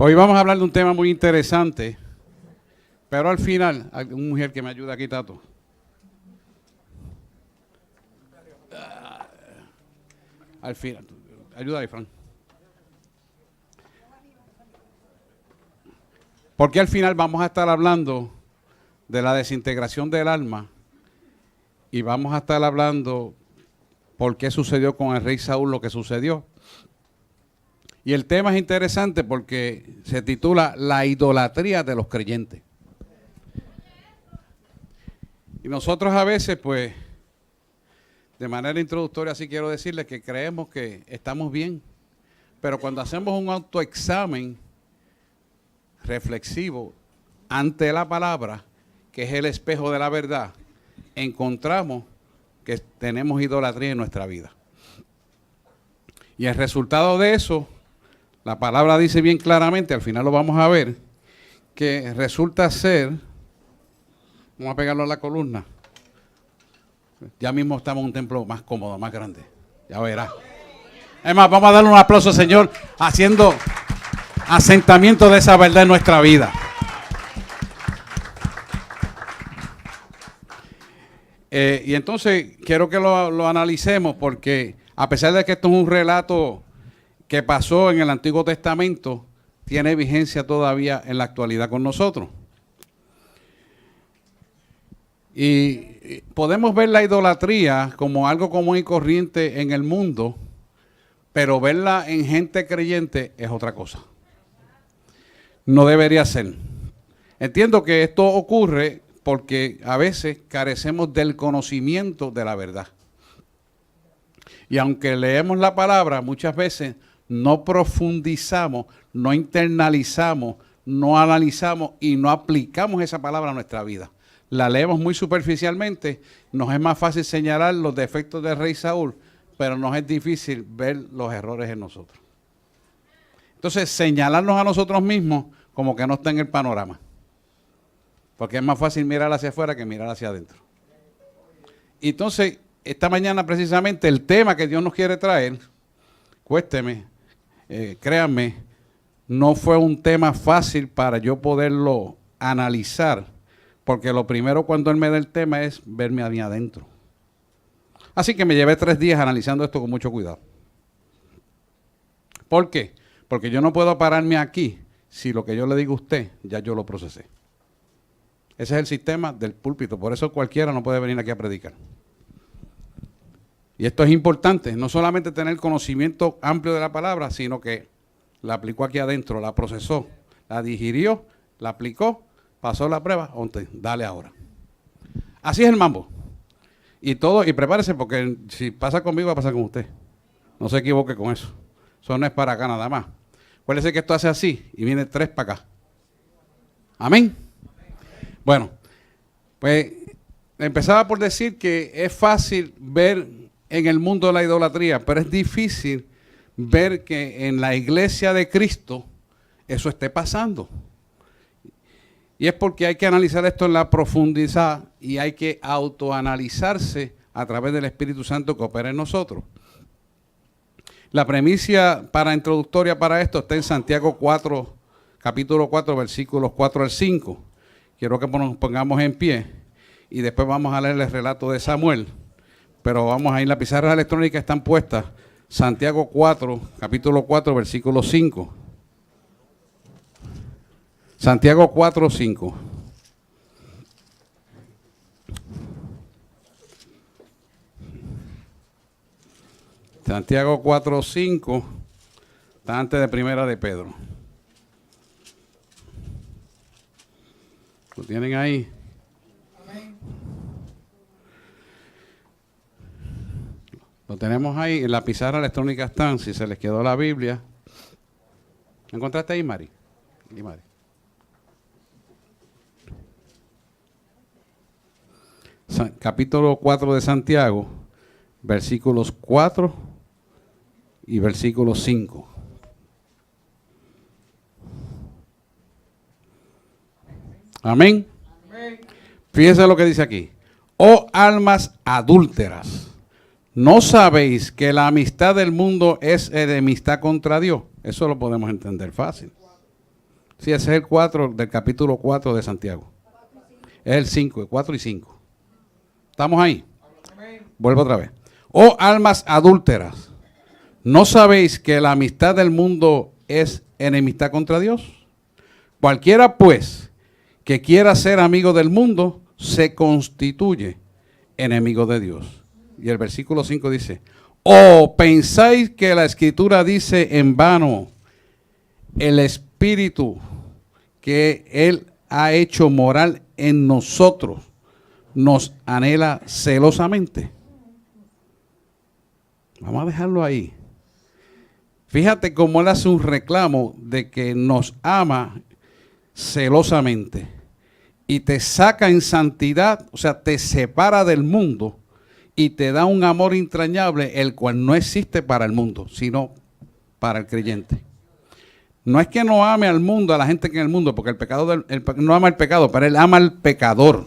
Hoy vamos a hablar de un tema muy interesante, pero al final, una mujer que me ayuda aquí, Tato. Al final, ayuda ahí, Fran. Porque al final vamos a estar hablando de la desintegración del alma y vamos a estar hablando por qué sucedió con el rey Saúl lo que sucedió. Y el tema es interesante porque se titula La idolatría de los creyentes. Y nosotros a veces, pues, de manera introductoria, sí quiero decirles que creemos que estamos bien, pero cuando hacemos un autoexamen reflexivo ante la palabra, que es el espejo de la verdad, encontramos que tenemos idolatría en nuestra vida. Y el resultado de eso, la palabra dice bien claramente, al final lo vamos a ver, que resulta ser, vamos a pegarlo a la columna, ya mismo estamos en un templo más cómodo, más grande, ya verá. Es más, vamos a darle un aplauso al Señor haciendo asentamiento de esa verdad en nuestra vida. Y entonces quiero que lo analicemos porque a pesar de que esto es un relato que pasó en el Antiguo Testamento, tiene vigencia todavía en la actualidad con nosotros. Y podemos ver la idolatría como algo común y corriente en el mundo, pero verla en gente creyente es otra cosa. No debería ser. Entiendo que esto ocurre porque a veces carecemos del conocimiento de la verdad. Y aunque leemos la palabra, muchas veces no profundizamos, no internalizamos, no analizamos y no aplicamos esa palabra a nuestra vida. La leemos muy superficialmente, nos es más fácil señalar los defectos del rey Saúl, pero nos es difícil ver los errores en nosotros. Entonces, señalarnos a nosotros mismos como que no está en el panorama. Porque es más fácil mirar hacia afuera que mirar hacia adentro. Y entonces, esta mañana precisamente el tema que Dios nos quiere traer, cuésteme, créanme, no fue un tema fácil para yo poderlo analizar, porque lo primero cuando Él me da el tema es verme a mí adentro. Así que me llevé 3 días analizando esto con mucho cuidado. ¿Por qué? Porque yo no puedo pararme aquí si lo que yo le digo a usted, ya yo lo procesé. Ese es el sistema del púlpito, por eso cualquiera no puede venir aquí a predicar. Y esto es importante, no solamente tener conocimiento amplio de la palabra, sino que la aplicó aquí adentro, la procesó, la digirió, la aplicó, pasó la prueba, dale ahora. Así es el mambo. Y prepárese porque si pasa conmigo va a pasar con usted. No se equivoque con eso. Eso no es para acá nada más. Acuérdese que esto hace así y viene 3 para acá. Amén. Bueno, pues empezaba por decir que es fácil ver en el mundo la idolatría, pero es difícil ver que en la iglesia de Cristo eso esté pasando. Y es porque hay que analizar esto en la profundidad y hay que autoanalizarse a través del Espíritu Santo que opera en nosotros. La premisa introductoria para esto está en Santiago 4, capítulo 4, versículos 4 al 5. Quiero que nos pongamos en pie y después vamos a leer el relato de Samuel. Pero vamos a ir, las pizarras electrónicas están puestas. Santiago 4, capítulo 4, versículo 5. Santiago 4, 5. Santiago 4, 5. Está antes de Primera de Pedro. ¿Lo tienen ahí? Lo tenemos ahí, en la pizarra electrónica están, si se les quedó la Biblia. ¿Encontraste ahí, Mari? ¿Y Mari? Capítulo 4 de Santiago, versículos 4 y versículo 5. Amén. Fíjense lo que dice aquí. Oh almas adúlteras, ¿no sabéis que la amistad del mundo es enemistad contra Dios? Eso lo podemos entender fácil. Sí, ese es el 4 del capítulo 4 de Santiago. Es el 5, el 4 y 5. ¿Estamos ahí? Vuelvo otra vez. Oh almas adúlteras, ¿no sabéis que la amistad del mundo es enemistad contra Dios? Cualquiera pues que quiera ser amigo del mundo se constituye enemigo de Dios. Y el versículo 5 dice, ¿o pensáis que la Escritura dice en vano el Espíritu que Él ha hecho morar en nosotros nos anhela celosamente? Vamos a dejarlo ahí. Fíjate cómo Él hace un reclamo de que nos ama celosamente y te saca en santidad, o sea, te separa del mundo y te da un amor entrañable, el cual no existe para el mundo, sino para el creyente. No es que no ame al mundo, a la gente que en el mundo, porque el pecado no ama el pecado, pero Él ama al pecador.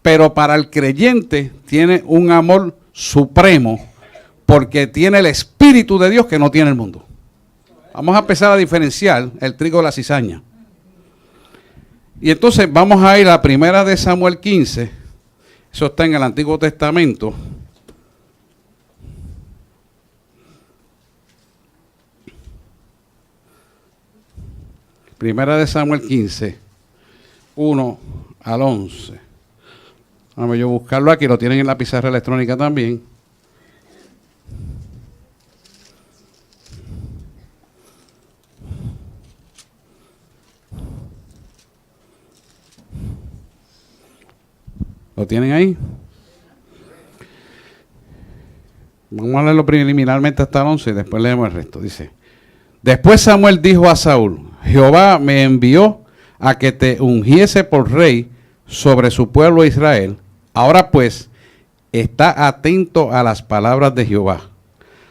Pero para el creyente tiene un amor supremo, porque tiene el Espíritu de Dios que no tiene el mundo. Vamos a empezar a diferenciar el trigo de la cizaña. Y entonces vamos a ir a primera de Samuel 15. Eso está en el Antiguo Testamento. Primera de Samuel 15, 1 al 11. Vamos a buscarlo aquí, lo tienen en la pizarra electrónica también. ¿Lo tienen ahí? Vamos a leerlo preliminarmente hasta el 11 y después leemos el resto. Dice, después Samuel dijo a Saúl, Jehová me envió a que te ungiese por rey sobre su pueblo Israel. Ahora pues, está atento a las palabras de Jehová.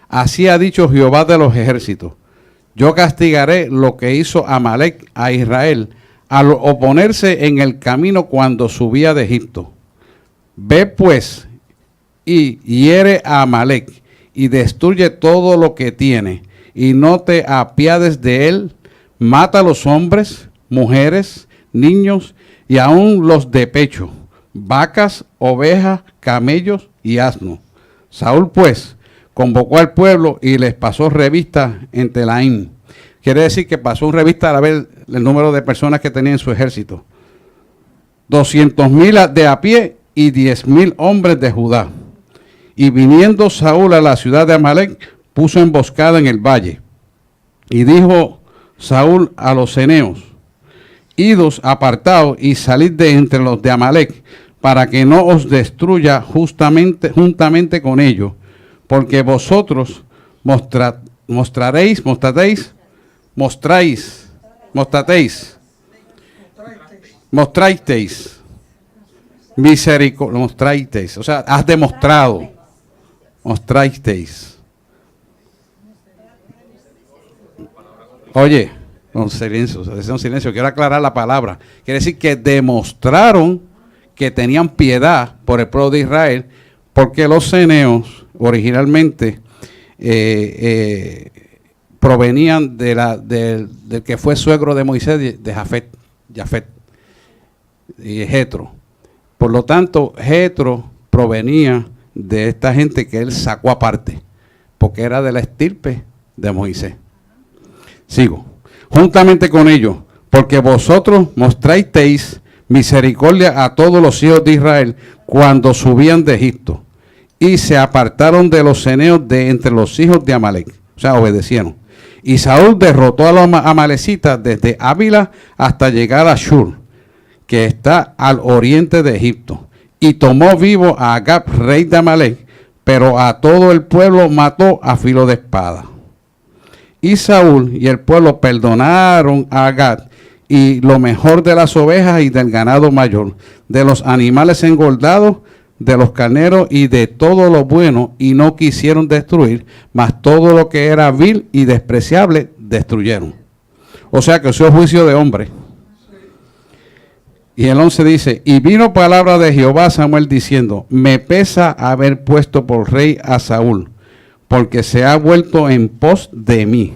Así ha dicho Jehová de los ejércitos. Yo castigaré lo que hizo Amalec a Israel al oponerse en el camino cuando subía de Egipto. Ve pues y hiere a Amalec y destruye todo lo que tiene y no te apiades de él. Mata a los hombres, mujeres, niños y aun los de pecho, vacas, ovejas, camellos y asnos. Saúl pues convocó al pueblo y les pasó revista en Telaim. Quiere decir que pasó una revista a ver el número de personas que tenía en su ejército. 200,000 de a pie y 10,000 hombres de Judá. Y viniendo Saúl a la ciudad de Amalec, puso emboscada en el valle. Y dijo Saúl a los ceneos, idos apartaos y salid de entre los de Amalec, para que no os destruya juntamente con ellos, porque vosotros mostraréis misericordia, mostrasteis, o sea, has demostrado, mostrasteis. Oye, un silencio, quiero aclarar la palabra. Quiere decir que demostraron que tenían piedad por el pueblo de Israel, porque los ceneos originalmente provenían del que fue suegro de Moisés, de Jafet y Jetro. Por lo tanto, Jetro provenía de esta gente que él sacó aparte, porque era de la estirpe de Moisés. Sigo. Juntamente con ellos, porque vosotros mostrasteis misericordia a todos los hijos de Israel cuando subían de Egipto, y se apartaron de los ceneos de entre los hijos de Amalec, o sea, obedecieron. Y Saúl derrotó a los amalecitas desde Ávila hasta llegar a Shur, que está al oriente de Egipto, y tomó vivo a Agag, rey de Amalec, pero a todo el pueblo mató a filo de espada. Y Saúl y el pueblo perdonaron a Agag y lo mejor de las ovejas y del ganado mayor, de los animales engordados, de los carneros y de todo lo bueno, y no quisieron destruir, mas todo lo que era vil y despreciable destruyeron. O sea que eso es juicio de hombre. Y el 11 dice, y vino palabra de Jehová a Samuel diciendo, me pesa haber puesto por rey a Saúl, porque se ha vuelto en pos de mí,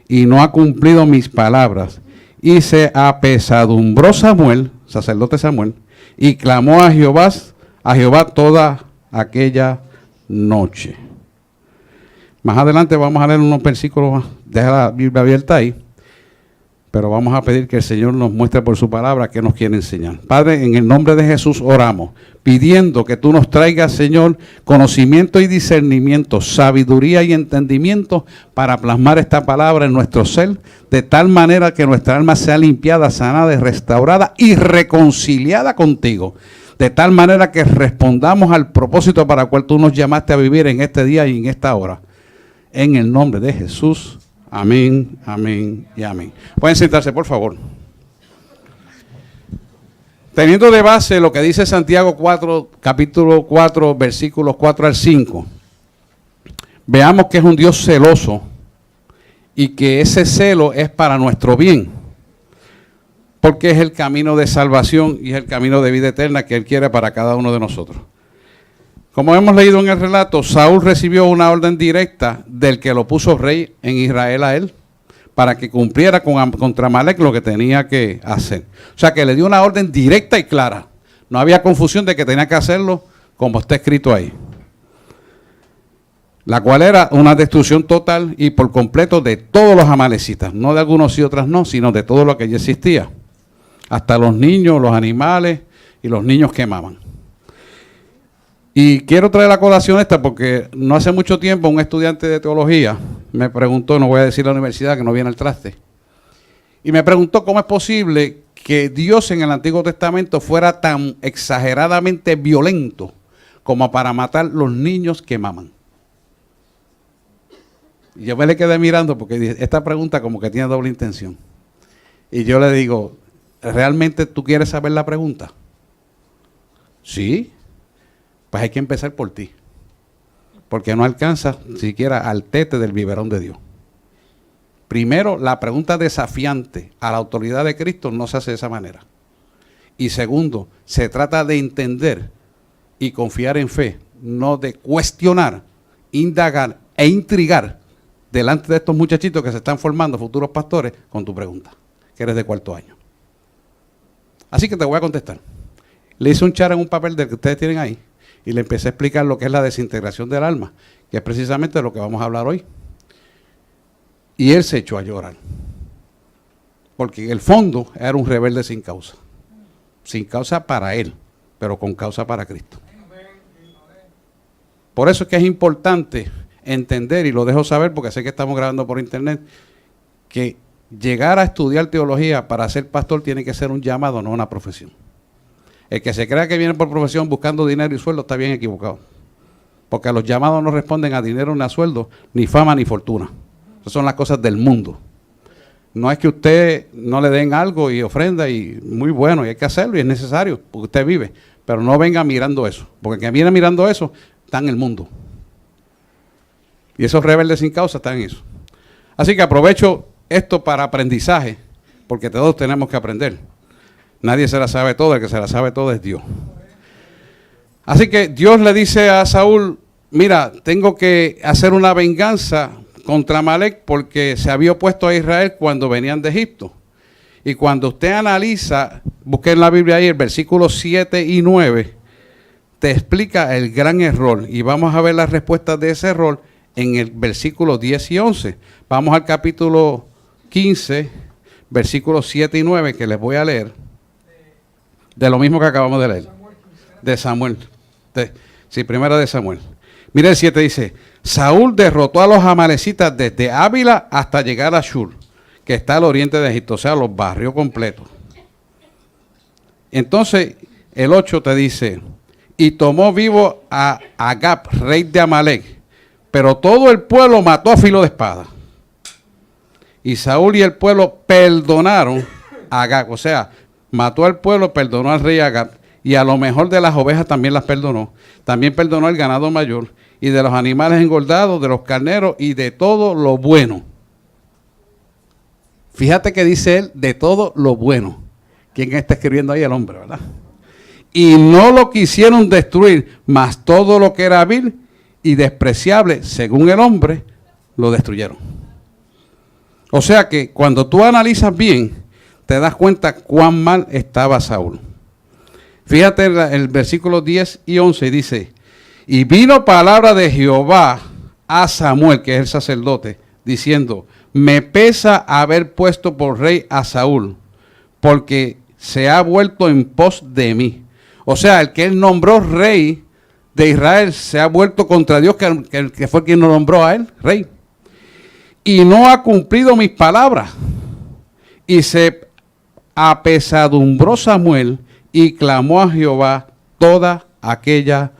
y no ha cumplido mis palabras, Y se apesadumbró Samuel, sacerdote Samuel, y clamó a Jehová toda aquella noche. Más adelante vamos a leer unos versículos más. Deja la Biblia abierta ahí. Pero vamos a pedir que el Señor nos muestre por su palabra qué nos quiere enseñar. Padre, en el nombre de Jesús oramos, pidiendo que tú nos traigas, Señor, conocimiento y discernimiento, sabiduría y entendimiento para plasmar esta palabra en nuestro ser, de tal manera que nuestra alma sea limpiada, sanada, restaurada y reconciliada contigo. De tal manera que respondamos al propósito para el cual tú nos llamaste a vivir en este día y en esta hora. En el nombre de Jesús. Amén, amén y amén. Pueden sentarse, por favor. Teniendo de base lo que dice Santiago 4, capítulo 4, versículos 4 al 5, veamos que es un Dios celoso y que ese celo es para nuestro bien, porque es el camino de salvación y es el camino de vida eterna que Él quiere para cada uno de nosotros. Como hemos leído en el relato, Saúl recibió una orden directa del que lo puso rey en Israel a él, para que cumpliera contra Amalek lo que tenía que hacer. O sea que le dio una orden directa y clara. No había confusión de que tenía que hacerlo como está escrito ahí. La cual era una destrucción total y por completo de todos los amalecitas. No de algunos y otras no, sino de todo lo que ya existía. Hasta los niños, los animales y los niños quemaban. Y quiero traer la colación esta porque no hace mucho tiempo un estudiante de teología me preguntó, no voy a decir la universidad que no viene al traste, y me preguntó cómo es posible que Dios en el Antiguo Testamento fuera tan exageradamente violento como para matar los niños que maman. Y yo me le quedé mirando porque esta pregunta como que tiene doble intención. Y yo le digo, ¿realmente tú quieres saber la pregunta? Sí. Pues hay que empezar por ti, porque no alcanza siquiera al tete del biberón de Dios. Primero, la pregunta desafiante a la autoridad de Cristo no se hace de esa manera. Y segundo, se trata de entender y confiar en fe, no de cuestionar, indagar e intrigar delante de estos muchachitos que se están formando, futuros pastores, con tu pregunta, que eres de cuarto año. Así que te voy a contestar. Le hice un char en un papel del que ustedes tienen ahí, y le empecé a explicar lo que es la desintegración del alma, que es precisamente lo que vamos a hablar hoy. Y él se echó a llorar. Porque en el fondo era un rebelde sin causa. Sin causa para él, pero con causa para Cristo. Por eso es que es importante entender, y lo dejo saber porque sé que estamos grabando por internet, que llegar a estudiar teología para ser pastor tiene que ser un llamado, no una profesión. El que se crea que viene por profesión buscando dinero y sueldo está bien equivocado. Porque a los llamados no responden a dinero ni a sueldo, ni fama ni fortuna. Esas son las cosas del mundo. No es que usted no le den algo y ofrenda y muy bueno, y hay que hacerlo y es necesario, porque usted vive. Pero no venga mirando eso, porque el que viene mirando eso está en el mundo. Y esos rebeldes sin causa están en eso. Así que aprovecho esto para aprendizaje, porque todos tenemos que aprender. Nadie se la sabe todo, el que se la sabe todo es Dios. Así que Dios le dice a Saúl, mira, tengo que hacer una venganza contra Amalek porque se había opuesto a Israel cuando venían de Egipto. Y cuando usted analiza, busque en la Biblia ahí el versículo 7 y 9, te explica el gran error. Y vamos a ver las respuestas de ese error en el versículo 10 y 11. Vamos al capítulo 15, versículos 7 y 9, que les voy a leer. De lo mismo que acabamos de leer. De Samuel. Primera de Samuel. Mira el 7 dice, Saúl derrotó a los amalecitas desde Ávila hasta llegar a Shur, que está al oriente de Egipto, o sea, los barrios completos. Entonces, el 8 te dice, y tomó vivo a Agag, rey de Amalek, pero todo el pueblo mató a filo de espada. Y Saúl y el pueblo perdonaron a Agag, o sea, mató al pueblo, perdonó al rey Agag, y a lo mejor de las ovejas también las perdonó. También perdonó el ganado mayor, y de los animales engordados, de los carneros, y de todo lo bueno. Fíjate que dice él, de todo lo bueno. ¿Quién está escribiendo ahí? El hombre, ¿verdad? Y no lo quisieron destruir, mas todo lo que era vil y despreciable, según el hombre, lo destruyeron. O sea que cuando tú analizas bien, te das cuenta cuán mal estaba Saúl. Fíjate el versículo 10 y 11 dice, y vino palabra de Jehová a Samuel, que es el sacerdote, diciendo, me pesa haber puesto por rey a Saúl, porque se ha vuelto en pos de mí. O sea, el que él nombró rey de Israel se ha vuelto contra Dios, que fue quien lo nombró a él, rey. Y no ha cumplido mis palabras. Y se apesadumbró Samuel y clamó a Jehová toda aquella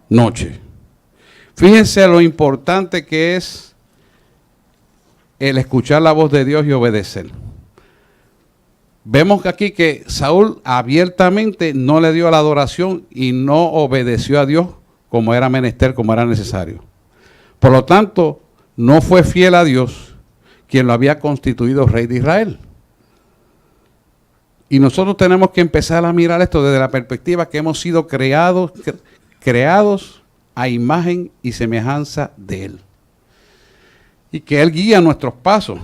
noche. Fíjense lo importante que es el escuchar la voz de Dios y obedecer. Vemos aquí que Saúl abiertamente no le dio la adoración y no obedeció a Dios como era menester, como era necesario. Por lo tanto, no fue fiel a Dios, quien lo había constituido rey de Israel. Y nosotros tenemos que empezar a mirar esto desde la perspectiva que hemos sido creados a imagen y semejanza de Él. Y que Él guía nuestros pasos.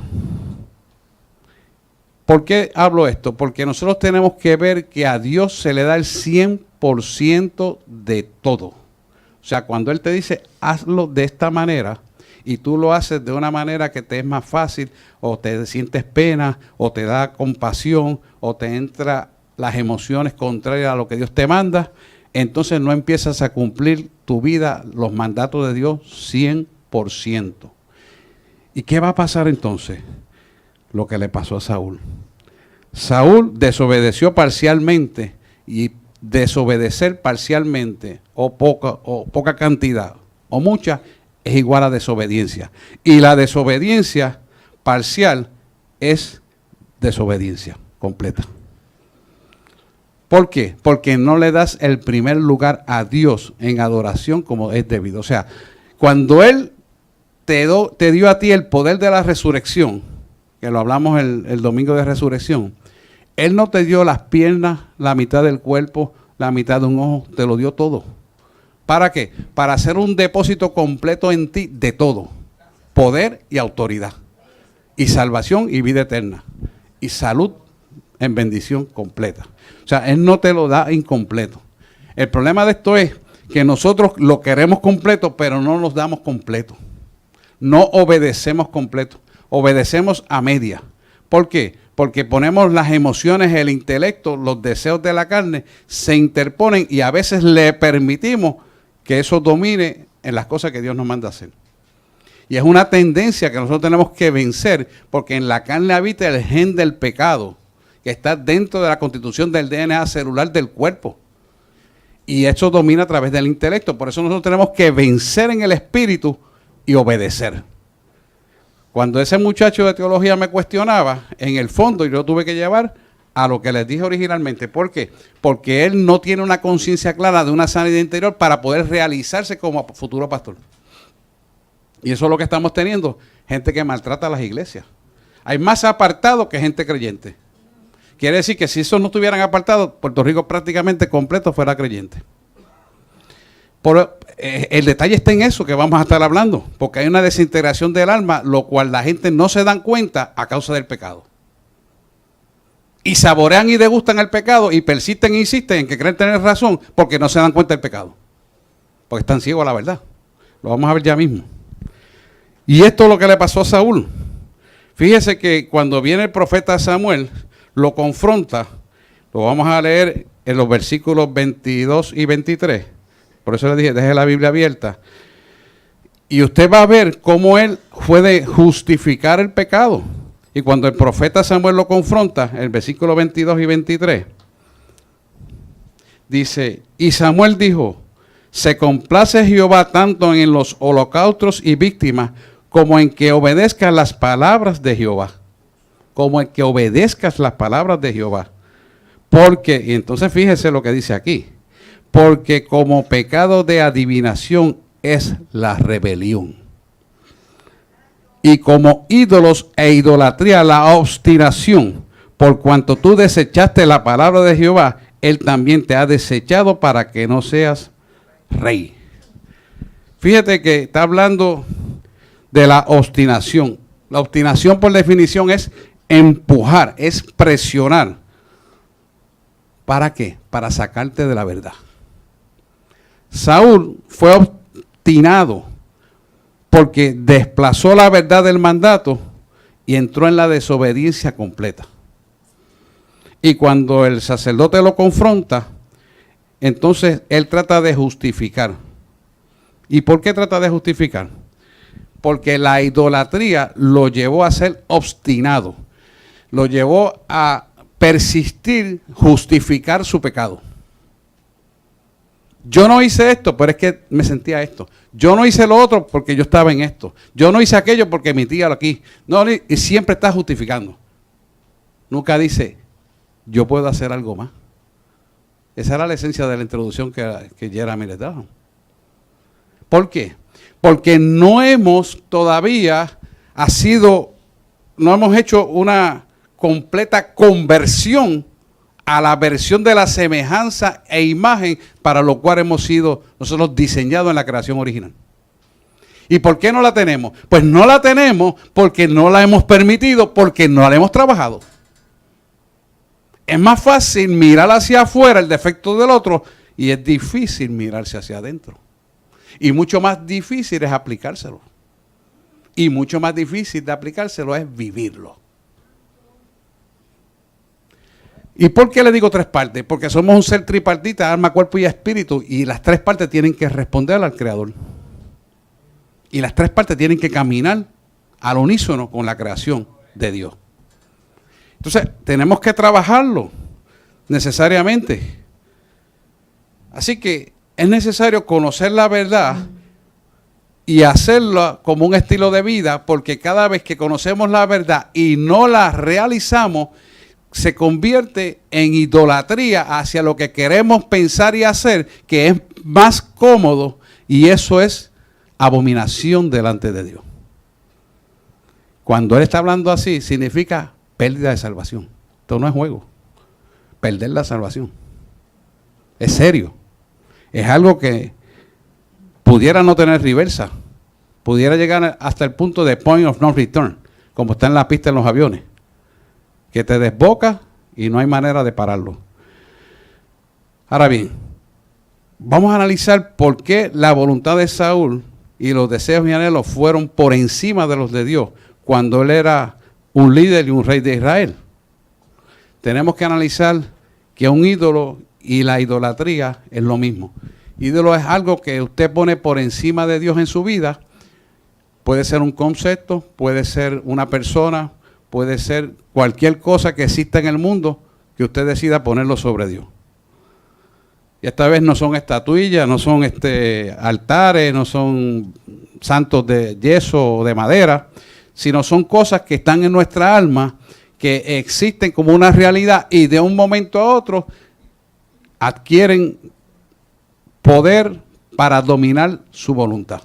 ¿Por qué hablo esto? Porque nosotros tenemos que ver que a Dios se le da el 100% de todo. O sea, cuando Él te dice, hazlo de esta manera, y tú lo haces de una manera que te es más fácil, o te sientes pena, o te da compasión, o te entran las emociones contrarias a lo que Dios te manda, entonces no empiezas a cumplir tu vida, los mandatos de Dios 100%. ¿Y qué va a pasar entonces? Lo que le pasó a Saúl. Saúl desobedeció parcialmente, y desobedecer parcialmente o poca cantidad o mucha es igual a desobediencia. Y la desobediencia parcial es desobediencia completa. ¿Por qué? Porque no le das el primer lugar a Dios en adoración como es debido. O sea, cuando Él te dio a ti el poder de la resurrección, que lo hablamos el domingo de resurrección, Él no te dio las piernas, la mitad del cuerpo, la mitad de un ojo, te lo dio todo. ¿Para qué? Para hacer un depósito completo en ti de todo. Poder y autoridad. Y salvación y vida eterna. Y salud en bendición completa. O sea, Él no te lo da incompleto. El problema de esto es que nosotros lo queremos completo, pero no nos damos completo. No obedecemos completo. Obedecemos a media. ¿Por qué? Porque ponemos las emociones, el intelecto, los deseos de la carne, se interponen y a veces le permitimos que eso domine en las cosas que Dios nos manda hacer. Y es una tendencia que nosotros tenemos que vencer, porque en la carne habita el gen del pecado, que está dentro de la constitución del DNA celular del cuerpo. Y eso domina a través del intelecto. Por eso nosotros tenemos que vencer en el espíritu y obedecer. Cuando ese muchacho de teología me cuestionaba, en el fondo yo lo tuve que llevar a lo que les dije originalmente. ¿Por qué? Porque él no tiene una conciencia clara de una sanidad interior para poder realizarse como futuro pastor. Y eso es lo que estamos teniendo, gente que maltrata a las iglesias. Hay más apartados que gente creyente. Quiere decir que si esos no estuvieran apartados, Puerto Rico prácticamente completo fuera creyente. El detalle está en eso que vamos a estar hablando, porque hay una desintegración del alma, lo cual la gente no se dan cuenta a causa del pecado. Y saborean y degustan el pecado y persisten e insisten en que creen tener razón porque no se dan cuenta del pecado. Porque están ciegos a la verdad. Lo vamos a ver ya mismo. Y esto es lo que le pasó a Saúl. Fíjese que cuando viene el profeta Samuel, lo confronta, lo vamos a leer en los versículos 22 y 23. Por eso le dije, deje la Biblia abierta. Y usted va a ver cómo él puede justificar el pecado. Y cuando el profeta Samuel lo confronta, el versículo 22 y 23, dice, y Samuel dijo, se complace Jehová tanto en los holocaustos y víctimas, como en que obedezcas las palabras de Jehová. Como en que obedezcas las palabras de Jehová. Porque, y entonces fíjese lo que dice aquí, porque como pecado de adivinación es la rebelión. Y como ídolos e idolatría la obstinación, por cuanto tú desechaste la palabra de Jehová, Él también te ha desechado para que no seas rey. Fíjate que está hablando de la obstinación. La obstinación por definición es empujar, es presionar. ¿Para qué? Para sacarte de la verdad. Saúl fue obstinado porque desplazó la verdad del mandato y entró en la desobediencia completa. Y cuando el sacerdote lo confronta, entonces él trata de justificar. ¿Y por qué trata de justificar? Porque la idolatría lo llevó a ser obstinado, lo llevó a persistir, justificar su pecado. Yo no hice esto, pero es que me sentía esto. Yo no hice lo otro porque yo estaba en esto. Yo no hice aquello porque mi tía lo aquí. No, y siempre está justificando. Nunca dice, yo puedo hacer algo más. Esa era la esencia de la introducción que Jeremy les daba. ¿Por qué? Porque no hemos todavía no hemos hecho una completa conversión a la versión de la semejanza e imagen para lo cual hemos sido nosotros diseñados en la creación original. ¿Y por qué no la tenemos? Pues no la tenemos porque no la hemos permitido, porque no la hemos trabajado. Es más fácil mirar hacia afuera el defecto del otro y es difícil mirarse hacia adentro. Y mucho más difícil es aplicárselo. Y mucho más difícil de aplicárselo es vivirlo. ¿Y por qué le digo tres partes? Porque somos un ser tripartita, alma, cuerpo y espíritu, y las tres partes tienen que responder al Creador. Y las tres partes tienen que caminar al unísono con la creación de Dios. Entonces, tenemos que trabajarlo necesariamente. Así que es necesario conocer la verdad y hacerlo como un estilo de vida, porque cada vez que conocemos la verdad y no la realizamos, se convierte en idolatría hacia lo que queremos pensar y hacer, que es más cómodo, y eso es abominación delante de Dios. Cuando Él está hablando así, significa pérdida de salvación. Esto no es juego. Perder la salvación. Es serio. Es algo que pudiera no tener reversa. Pudiera llegar hasta el punto de point of no return, como está en la pista en los aviones, que te desboca y no hay manera de pararlo. Ahora bien, vamos a analizar por qué la voluntad de Saúl y los deseos y anhelos fueron por encima de los de Dios cuando él era un líder y un rey de Israel. Tenemos que analizar que un ídolo y la idolatría es lo mismo. Ídolo es algo que usted pone por encima de Dios en su vida. Puede ser un concepto, puede ser una persona, puede ser cualquier cosa que exista en el mundo que usted decida ponerlo sobre Dios. Y esta vez no son estatuillas, no son altares, no son santos de yeso o de madera, sino son cosas que están en nuestra alma, que existen como una realidad y de un momento a otro adquieren poder para dominar su voluntad.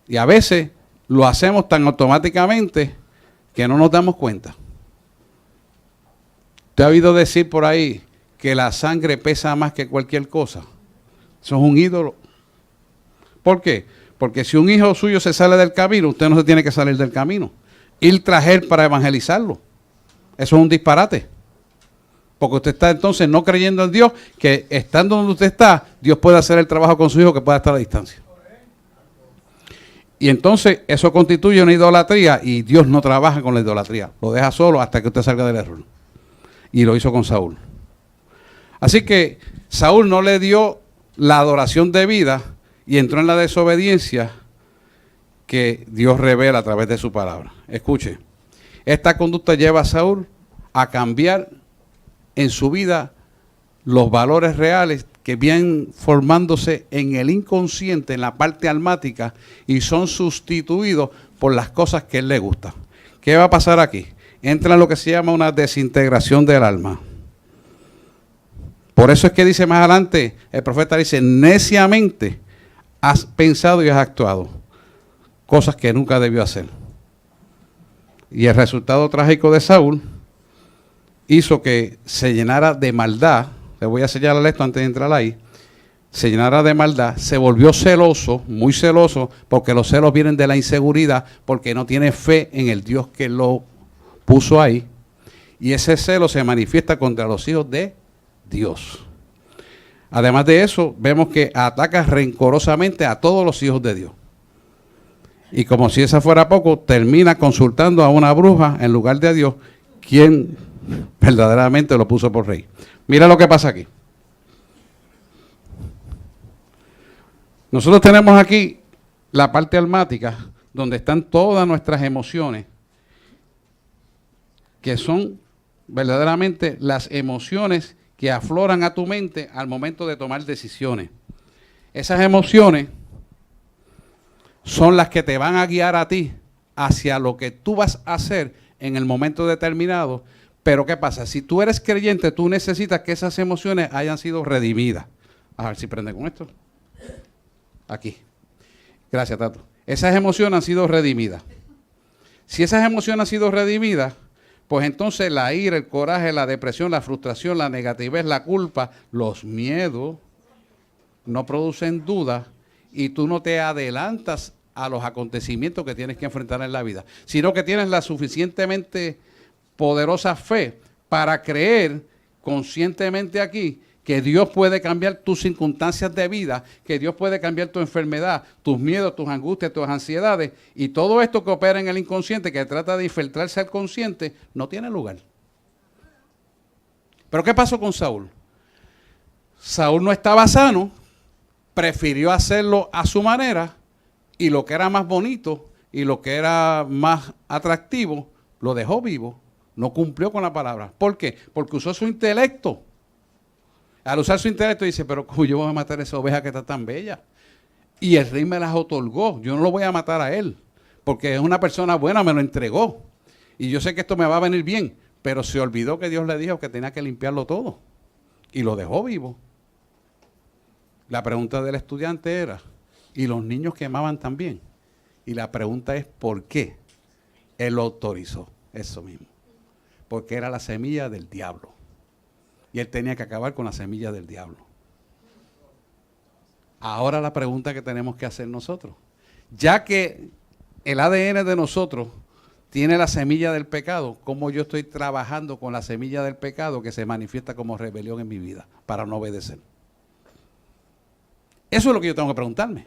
Y a veces lo hacemos tan automáticamente que no nos damos cuenta. ¿Te ha oído decir por ahí que la sangre pesa más que cualquier cosa? Eso es un ídolo. ¿Por qué? Porque si un hijo suyo se sale del camino, usted no se tiene que salir del camino. Ir tras él para evangelizarlo. Eso es un disparate. Porque usted está entonces no creyendo en Dios, que estando donde usted está, Dios puede hacer el trabajo con su hijo que pueda estar a distancia. Y entonces eso constituye una idolatría y Dios no trabaja con la idolatría. Lo deja solo hasta que usted salga del error. Y lo hizo con Saúl. Así que Saúl no le dio la adoración debida y entró en la desobediencia que Dios revela a través de su palabra. Escuche, esta conducta lleva a Saúl a cambiar en su vida los valores reales que vienen formándose en el inconsciente, en la parte almática, y son sustituidos por las cosas que a él le gusta. ¿Qué va a pasar aquí? Entra en lo que se llama una desintegración del alma. Por eso es que dice más adelante, el profeta dice, neciamente has pensado y has actuado cosas que nunca debió hacer. Y el resultado trágico de Saúl hizo que se llenara de maldad. Le voy a señalar esto antes de entrar ahí. se llenara de maldad, se volvió celoso, muy celoso, porque los celos vienen de la inseguridad, porque no tiene fe en el Dios que lo puso ahí. Y ese celo se manifiesta contra los hijos de Dios. Además de eso, vemos que ataca rencorosamente a todos los hijos de Dios. Y como si esa fuera poco, termina consultando a una bruja en lugar de a Dios, quien verdaderamente lo puso por rey. Mira lo que pasa aquí. Nosotros tenemos aquí la parte almática, donde están todas nuestras emociones, que son verdaderamente las emociones que afloran a tu mente al momento de tomar decisiones. Esas emociones son las que te van a guiar a ti hacia lo que tú vas a hacer en el momento determinado. Pero ¿qué pasa? Si tú eres creyente, tú necesitas que esas emociones hayan sido redimidas. A ver si prende con esto. Aquí. Gracias, Tato. Esas emociones han sido redimidas. Si esas emociones han sido redimidas, pues entonces la ira, el coraje, la depresión, la frustración, la negatividad, la culpa, los miedos, no producen duda y tú no te adelantas a los acontecimientos que tienes que enfrentar en la vida, sino que tienes la suficientemente poderosa fe para creer conscientemente aquí que Dios puede cambiar tus circunstancias de vida, que Dios puede cambiar tu enfermedad, tus miedos, tus angustias, tus ansiedades, y todo esto que opera en el inconsciente, que trata de infiltrarse al consciente, no tiene lugar. ¿Pero qué pasó con Saúl? Saúl no estaba sano, prefirió hacerlo a su manera, y lo que era más bonito y lo que era más atractivo, lo dejó vivo, no cumplió con la palabra. ¿Por qué? Porque usó su intelecto. Al usar su intelecto dice, pero ¿cómo yo voy a matar a esa oveja que está tan bella? Y el rey me las otorgó, yo no lo voy a matar a él, porque es una persona buena, me lo entregó. Y yo sé que esto me va a venir bien, pero se olvidó que Dios le dijo que tenía que limpiarlo todo. Y lo dejó vivo. La pregunta del estudiante era, ¿y los niños quemaban también? Y la pregunta es, ¿por qué él lo autorizó? Eso mismo. Porque era la semilla del diablo. Y él tenía que acabar con la semilla del diablo. Ahora la pregunta que tenemos que hacer nosotros, ya que el ADN de nosotros tiene la semilla del pecado, ¿cómo yo estoy trabajando con la semilla del pecado que se manifiesta como rebelión en mi vida para no obedecer? Eso es lo que yo tengo que preguntarme.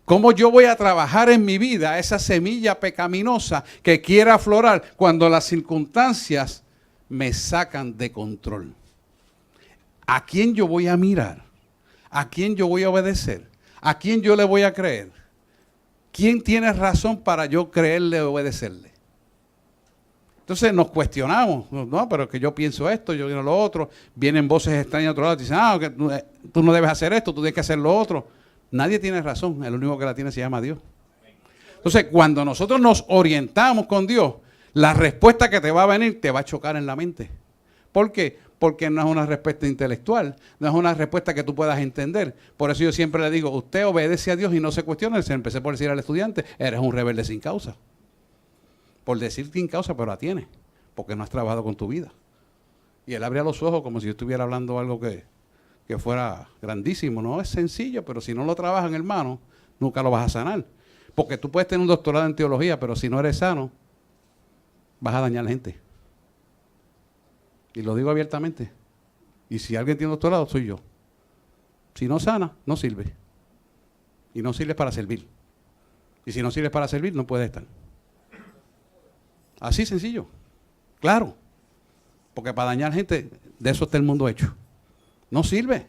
¿Cómo yo voy a trabajar en mi vida esa semilla pecaminosa que quiera aflorar cuando las circunstancias me sacan de control? ¿A quién yo voy a mirar? ¿A quién yo voy a obedecer? ¿A quién yo le voy a creer? ¿Quién tiene razón para yo creerle o obedecerle? Entonces nos cuestionamos, no, pero que yo pienso esto, yo pienso lo otro, vienen voces extrañas de otro lado y dicen, que tú no debes hacer esto, tú tienes que hacer lo otro. Nadie tiene razón, el único que la tiene se llama Dios. Entonces, cuando nosotros nos orientamos con Dios, la respuesta que te va a venir te va a chocar en la mente. ¿Por qué? Porque no es una respuesta intelectual, no es una respuesta que tú puedas entender. Por eso yo siempre le digo, usted obedece a Dios y no se cuestiona. Se empecé por decir al estudiante, eres un rebelde sin causa. Por decir sin causa, pero la tienes, porque no has trabajado con tu vida. Y él abría los ojos como si yo estuviera hablando algo que fuera grandísimo. No es sencillo, pero si no lo trabajan, hermano, nunca lo vas a sanar. Porque tú puedes tener un doctorado en teología, pero si no eres sano, vas a dañar a la gente. Y lo digo abiertamente. Y si alguien tiene un doctorado, soy yo. Si no sana, no sirve. Y no sirves para servir. Y si no sirves para servir, no puedes estar. Así sencillo. Claro. Porque para dañar gente, de eso está el mundo hecho. No sirve.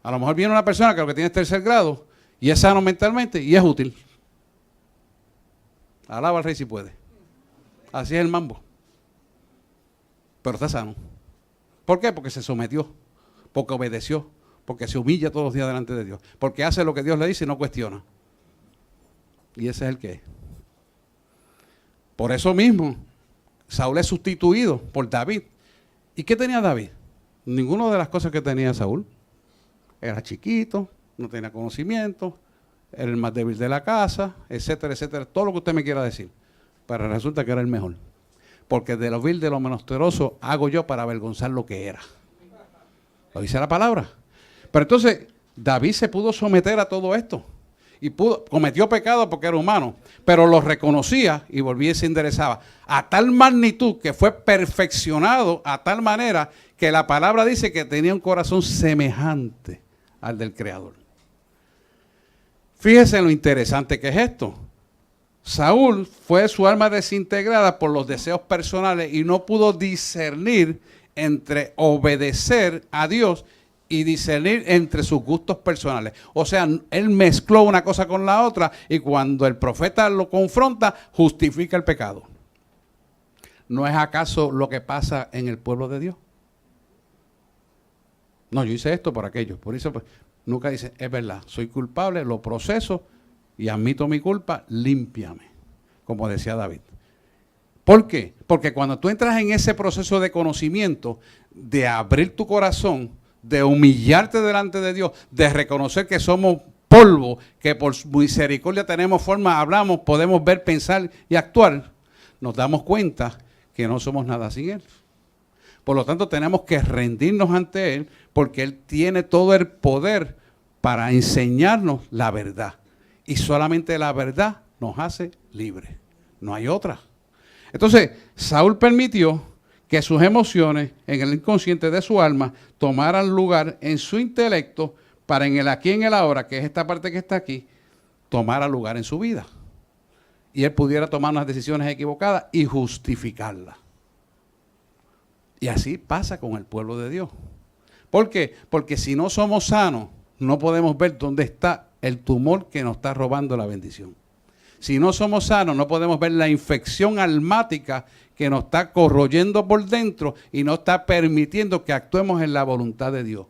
A lo mejor viene una persona que lo que tiene es tercer grado y es sano mentalmente y es útil. Alaba al rey si puede. Así es el mambo. Pero está sano. ¿Por qué? Porque se sometió, porque obedeció, porque se humilla todos los días delante de Dios, porque hace lo que Dios le dice y no cuestiona. Y ese es el que es. Por eso mismo, Saúl es sustituido por David. ¿Y qué tenía David? Ninguna de las cosas que tenía Saúl. Era chiquito, no tenía conocimiento, era el más débil de la casa, etcétera, etcétera. Todo lo que usted me quiera decir. Pero resulta que era el mejor. Porque de lo vil, de lo menesteroso, hago yo para avergonzar lo que era. Lo dice la palabra. Pero entonces, David se pudo someter a todo esto. Y cometió pecado porque era humano, pero lo reconocía y volvía y se enderezaba. A tal magnitud que fue perfeccionado a tal manera que la palabra dice que tenía un corazón semejante al del Creador. Fíjese en lo interesante que es esto. Saúl fue su alma desintegrada por los deseos personales y no pudo discernir entre obedecer a Dios y discernir entre sus gustos personales. O sea, él mezcló una cosa con la otra y cuando el profeta lo confronta, justifica el pecado. ¿No es acaso lo que pasa en el pueblo de Dios? No, yo hice esto por aquello. Por eso pues, nunca dice, es verdad, soy culpable, lo proceso y admito mi culpa, límpiame, como decía David. ¿Por qué? Porque cuando tú entras en ese proceso de conocimiento, de abrir tu corazón, de humillarte delante de Dios, de reconocer que somos polvo, que por misericordia tenemos forma, hablamos, podemos ver, pensar y actuar, nos damos cuenta que no somos nada sin Él. Por lo tanto, tenemos que rendirnos ante Él, porque Él tiene todo el poder para enseñarnos la verdad. Y solamente la verdad nos hace libres. No hay otra. Entonces, Saúl permitió que sus emociones en el inconsciente de su alma tomaran lugar en su intelecto para en el aquí y en el ahora, que es esta parte que está aquí, tomara lugar en su vida. Y él pudiera tomar unas decisiones equivocadas y justificarlas. Y así pasa con el pueblo de Dios. ¿Por qué? Porque si no somos sanos, no podemos ver dónde está el tumor que nos está robando la bendición. Si no somos sanos, no podemos ver la infección almática que nos está corroyendo por dentro y no está permitiendo que actuemos en la voluntad de Dios.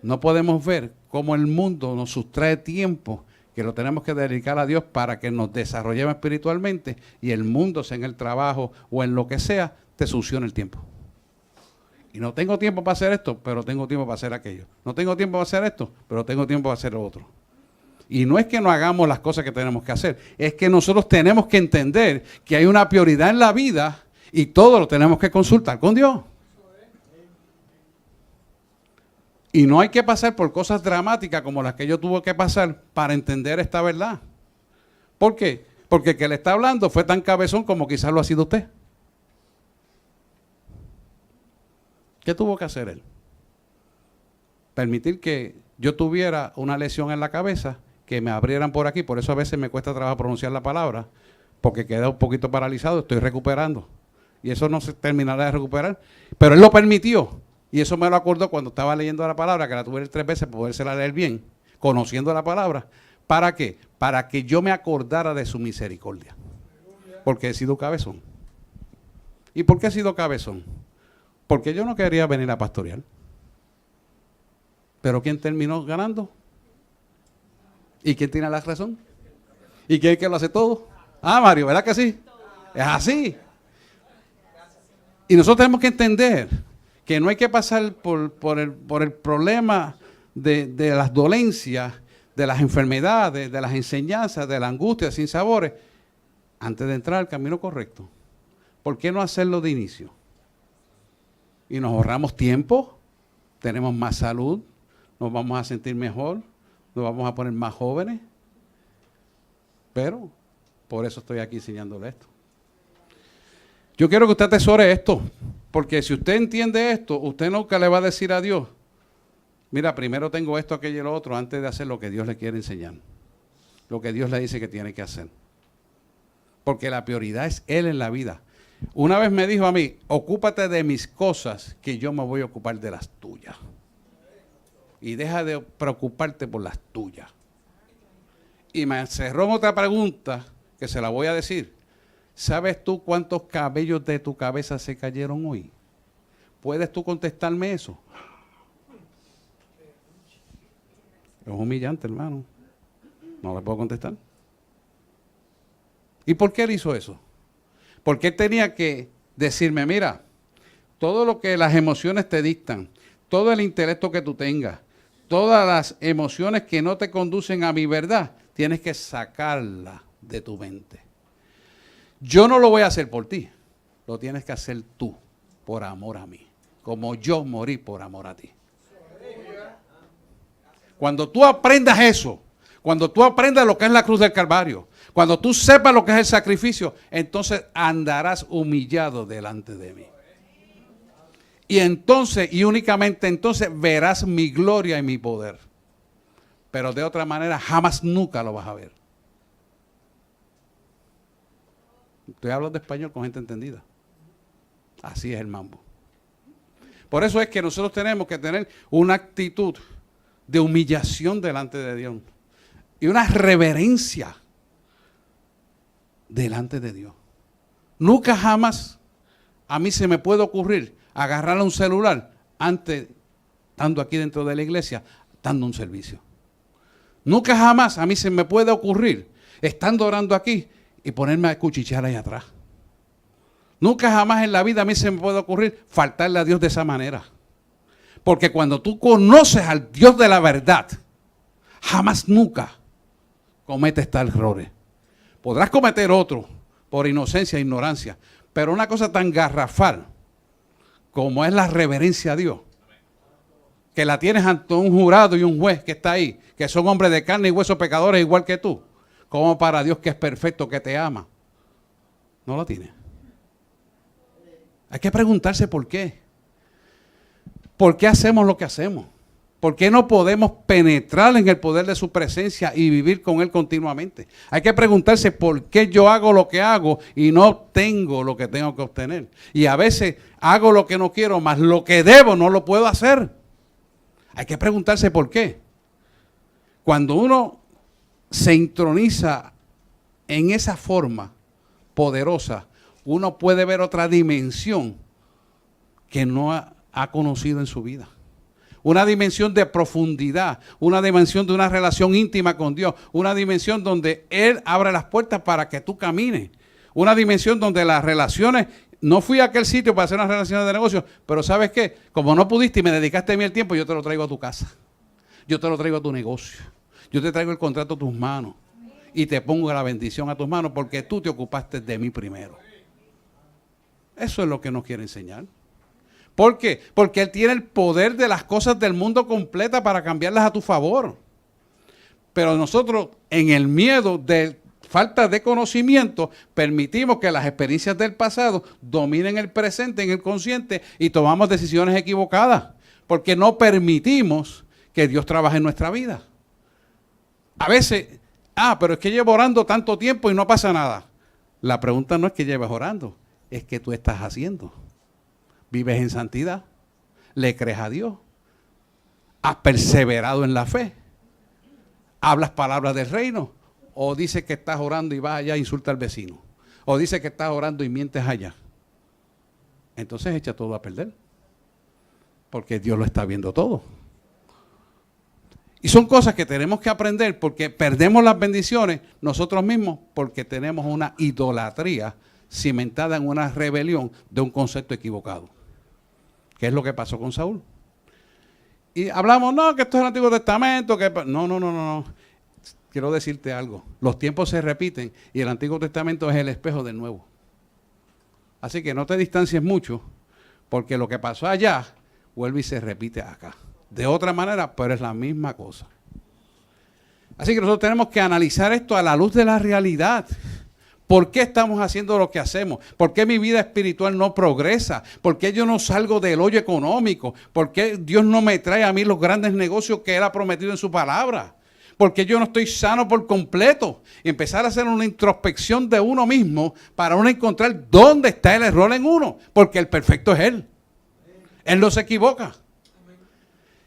No podemos ver cómo el mundo nos sustrae tiempo que lo tenemos que dedicar a Dios para que nos desarrollemos espiritualmente y el mundo, sea en el trabajo o en lo que sea, te succiona el tiempo. Y no tengo tiempo para hacer esto, pero tengo tiempo para hacer aquello. No tengo tiempo para hacer esto, pero tengo tiempo para hacer lo otro. Y no es que no hagamos las cosas que tenemos que hacer, es que nosotros tenemos que entender que hay una prioridad en la vida y todo lo tenemos que consultar con Dios. Y no hay que pasar por cosas dramáticas como las que yo tuve que pasar para entender esta verdad. ¿Por qué? Porque el que le está hablando fue tan cabezón como quizás lo ha sido usted. ¿Qué tuvo que hacer él? Permitir que yo tuviera una lesión en la cabeza, que me abrieran por aquí, por eso a veces me cuesta trabajo pronunciar la palabra, porque queda un poquito paralizado, estoy recuperando. Y eso no se terminará de recuperar, pero él lo permitió. Y eso me lo acordó cuando estaba leyendo la palabra, que la tuve 3 veces para podérsela leer bien, conociendo la palabra. ¿Para qué? Para que yo me acordara de su misericordia. Porque he sido cabezón. ¿Y por qué he sido cabezón? Porque yo no quería venir a pastorear. Pero ¿quién terminó ganando? ¿Y quién tiene la razón? ¿Y quién es el que lo hace todo? Ah, Mario, ¿verdad que sí? Es así. Y nosotros tenemos que entender que no hay que pasar por el problema de las dolencias, de las enfermedades, de las enseñanzas, de la angustia, sin sabores, antes de entrar al camino correcto. ¿Por qué no hacerlo de inicio? Y nos ahorramos tiempo, tenemos más salud, nos vamos a sentir mejor, nos vamos a poner más jóvenes. Pero por eso estoy aquí enseñándole esto. Yo quiero que usted atesore esto, porque si usted entiende esto, usted nunca le va a decir a Dios, mira, primero tengo esto, aquello y lo otro, antes de hacer lo que Dios le quiere enseñar, lo que Dios le dice que tiene que hacer. Porque la prioridad es Él en la vida. Una vez me dijo a mí, ocúpate de mis cosas, que yo me voy a ocupar de las tuyas. Y deja de preocuparte por las tuyas. Y me cerró en otra pregunta, que se la voy a decir. ¿Sabes tú cuántos cabellos de tu cabeza se cayeron hoy? ¿Puedes tú contestarme eso? Es humillante, hermano. No le puedo contestar. ¿Y por qué él hizo eso? Porque él tenía que decirme, mira, todo lo que las emociones te dictan, todo el intelecto que tú tengas, todas las emociones que no te conducen a mi verdad, tienes que sacarla de tu mente. Yo no lo voy a hacer por ti, lo tienes que hacer tú, por amor a mí. como yo morí por amor a ti. Cuando tú aprendas eso, cuando tú aprendas lo que es la cruz del Calvario, cuando tú sepas lo que es el sacrificio, entonces andarás humillado delante de mí. Y entonces, y únicamente entonces, verás mi gloria y mi poder. Pero de otra manera, jamás nunca lo vas a ver. Estoy hablando de español con gente entendida. Así es el mambo. Por eso es que nosotros tenemos que tener una actitud de humillación delante de Dios y una reverencia delante de Dios. Nunca jamás a mí se me puede ocurrir agarrar un celular antes, estando aquí dentro de la iglesia, dando un servicio. Nunca jamás a mí se me puede ocurrir, estando orando aquí, y ponerme a cuchichear ahí atrás. Nunca jamás en la vida a mí se me puede ocurrir faltarle a Dios de esa manera. Porque cuando tú conoces al Dios de la verdad, jamás nunca cometes tal errores. Podrás cometer otro por inocencia e ignorancia, pero una cosa tan garrafal como es la reverencia a Dios, que la tienes ante un jurado y un juez que está ahí, que son hombres de carne y hueso, pecadores igual que tú, como para Dios que es perfecto, que te ama, no la tienes. Hay que preguntarse por qué. ¿Por qué hacemos lo que hacemos? ¿Por qué no podemos penetrar en el poder de su presencia y vivir con Él continuamente? Hay que preguntarse por qué yo hago lo que hago y no obtengo lo que tengo que obtener. Y a veces hago lo que no quiero, más lo que debo no lo puedo hacer. Hay que preguntarse por qué. Cuando uno se introniza en esa forma poderosa, uno puede ver otra dimensión que no ha conocido en su vida. Una dimensión de profundidad, una dimensión de una relación íntima con Dios, una dimensión donde Él abre las puertas para que tú camines, una dimensión donde las relaciones, no fui a aquel sitio para hacer unas relaciones de negocio, pero ¿sabes qué? Como no pudiste y me dedicaste a mí el tiempo, yo te lo traigo a tu casa, yo te lo traigo a tu negocio, yo te traigo el contrato a tus manos y te pongo la bendición a tus manos porque tú te ocupaste de mí primero. Eso es lo que nos quiere enseñar. ¿Por qué? Porque Él tiene el poder de las cosas del mundo completa para cambiarlas a tu favor. Pero nosotros, en el miedo de falta de conocimiento, permitimos que las experiencias del pasado dominen el presente en el consciente y tomamos decisiones equivocadas. Porque no permitimos que Dios trabaje en nuestra vida. A veces, pero es que llevo orando tanto tiempo y no pasa nada. La pregunta no es que lleves orando, es que tú estás haciendo. Vives en santidad, le crees a Dios, has perseverado en la fe, hablas palabras del reino, o dices que estás orando y vas allá e insulta al vecino, o dices que estás orando y mientes allá. Entonces echa todo a perder, porque Dios lo está viendo todo. Y son cosas que tenemos que aprender porque perdemos las bendiciones nosotros mismos porque tenemos una idolatría cimentada en una rebelión de un concepto equivocado. ¿Qué es lo que pasó con Saúl? Y hablamos, no, que esto es el Antiguo Testamento. Que no. Quiero decirte algo. Los tiempos se repiten y el Antiguo Testamento es el espejo del Nuevo. Así que no te distancies mucho porque lo que pasó allá vuelve y se repite acá. De otra manera, pero es la misma cosa. Así que nosotros tenemos que analizar esto a la luz de la realidad. ¿Por qué estamos haciendo lo que hacemos? ¿Por qué mi vida espiritual no progresa? ¿Por qué yo no salgo del hoyo económico? ¿Por qué Dios no me trae a mí los grandes negocios que Él ha prometido en su palabra? ¿Por qué yo no estoy sano por completo? Y empezar a hacer una introspección de uno mismo para uno encontrar dónde está el error en uno. Porque el perfecto es Él. Él no se equivoca.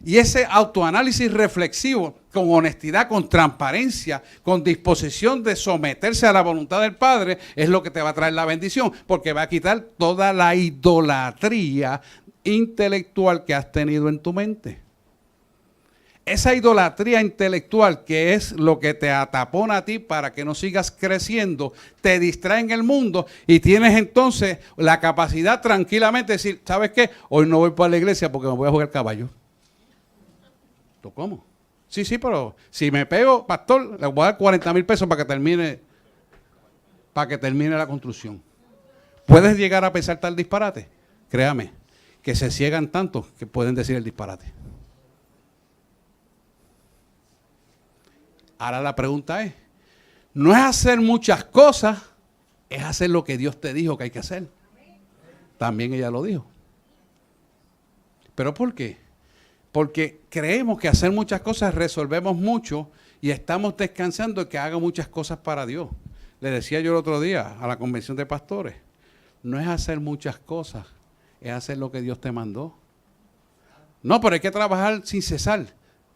Y ese autoanálisis reflexivo, con honestidad, con transparencia, con disposición de someterse a la voluntad del Padre, es lo que te va a traer la bendición, porque va a quitar toda la idolatría intelectual que has tenido en tu mente. Esa idolatría intelectual que es lo que te atapona a ti para que no sigas creciendo, te distrae en el mundo y tienes entonces la capacidad tranquilamente de decir, ¿sabes qué? Hoy no voy para la iglesia porque me voy a jugar caballo. ¿Cómo? Sí, pero si me pego, pastor, le voy a dar 40,000 pesos para que termine la construcción. ¿Puedes llegar a pensar tal disparate? Créame. que se ciegan tanto que pueden decir el disparate. Ahora la pregunta es, no es hacer muchas cosas, es hacer lo que Dios te dijo que hay que hacer. También ella lo dijo. ¿Pero por qué? Porque creemos que hacer muchas cosas resolvemos mucho y estamos descansando de que haga muchas cosas para Dios. Le decía yo el otro día a la convención de pastores, no es hacer muchas cosas, es hacer lo que Dios te mandó. No, pero hay que trabajar sin cesar.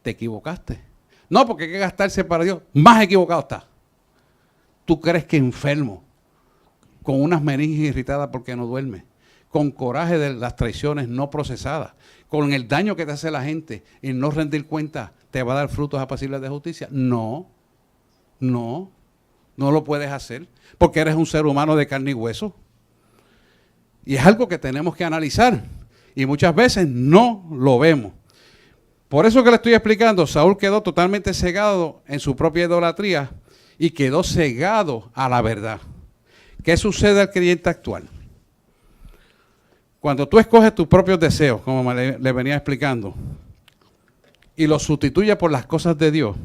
Te equivocaste. No, porque hay que gastarse para Dios. Más equivocado está. Tú crees que enfermo, con unas meninges irritadas porque no duermes, con coraje de las traiciones no procesadas, con el daño que te hace la gente y no rendir cuenta, te va a dar frutos apacibles de justicia. No lo puedes hacer porque eres un ser humano de carne y hueso. Y es algo que tenemos que analizar y muchas veces no lo vemos. Por eso que le estoy explicando, Saúl quedó totalmente cegado en su propia idolatría y quedó cegado a la verdad. ¿Qué sucede al creyente actual? Cuando tú escoges tus propios deseos, como le venía explicando, y los sustituyes por las cosas de Dios,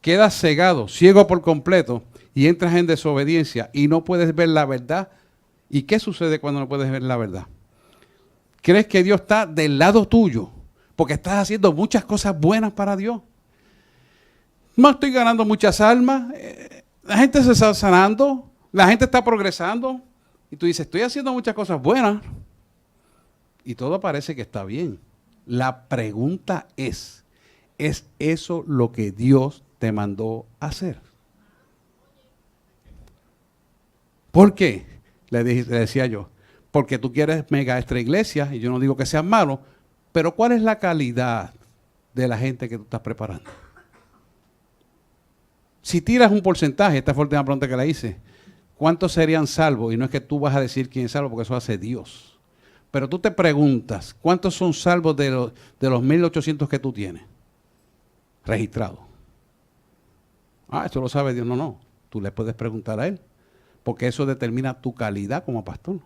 quedas cegado, ciego por completo, y entras en desobediencia y no puedes ver la verdad. ¿Y qué sucede cuando no puedes ver la verdad? ¿Crees que Dios está del lado tuyo? Porque estás haciendo muchas cosas buenas para Dios. No estoy ganando muchas almas, la gente se está sanando, la gente está progresando, y tú dices, estoy haciendo muchas cosas buenas, y todo parece que está bien. La pregunta ¿es eso lo que Dios te mandó a hacer? ¿Por qué? Le decía yo, porque tú quieres mega extra iglesia, y yo no digo que sean malos, pero ¿cuál es la calidad de la gente que tú estás preparando? Si tiras un porcentaje, esta fue la última pregunta que le hice, ¿cuántos serían salvos? Y no es que tú vas a decir quién es salvo, porque eso hace Dios. Pero tú te preguntas, ¿cuántos son salvos de los 1.800 que tú tienes registrados? Esto lo sabe Dios. No. Tú le puedes preguntar a Él, porque eso determina tu calidad como pastor.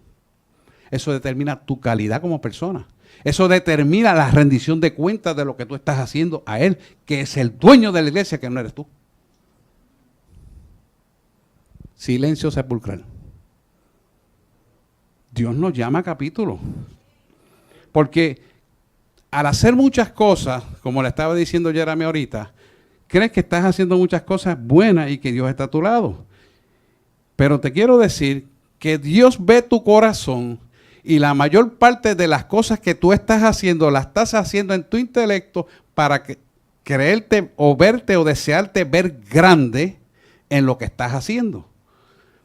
Eso determina tu calidad como persona. Eso determina la rendición de cuentas de lo que tú estás haciendo a Él, que es el dueño de la iglesia, que no eres tú. Silencio sepulcral. Dios nos llama a capítulo. Porque al hacer muchas cosas, como le estaba diciendo Jeremy ahorita, crees que estás haciendo muchas cosas buenas y que Dios está a tu lado. Pero te quiero decir que Dios ve tu corazón y la mayor parte de las cosas que tú estás haciendo, las estás haciendo en tu intelecto para creerte o verte o desearte ver grande en lo que estás haciendo.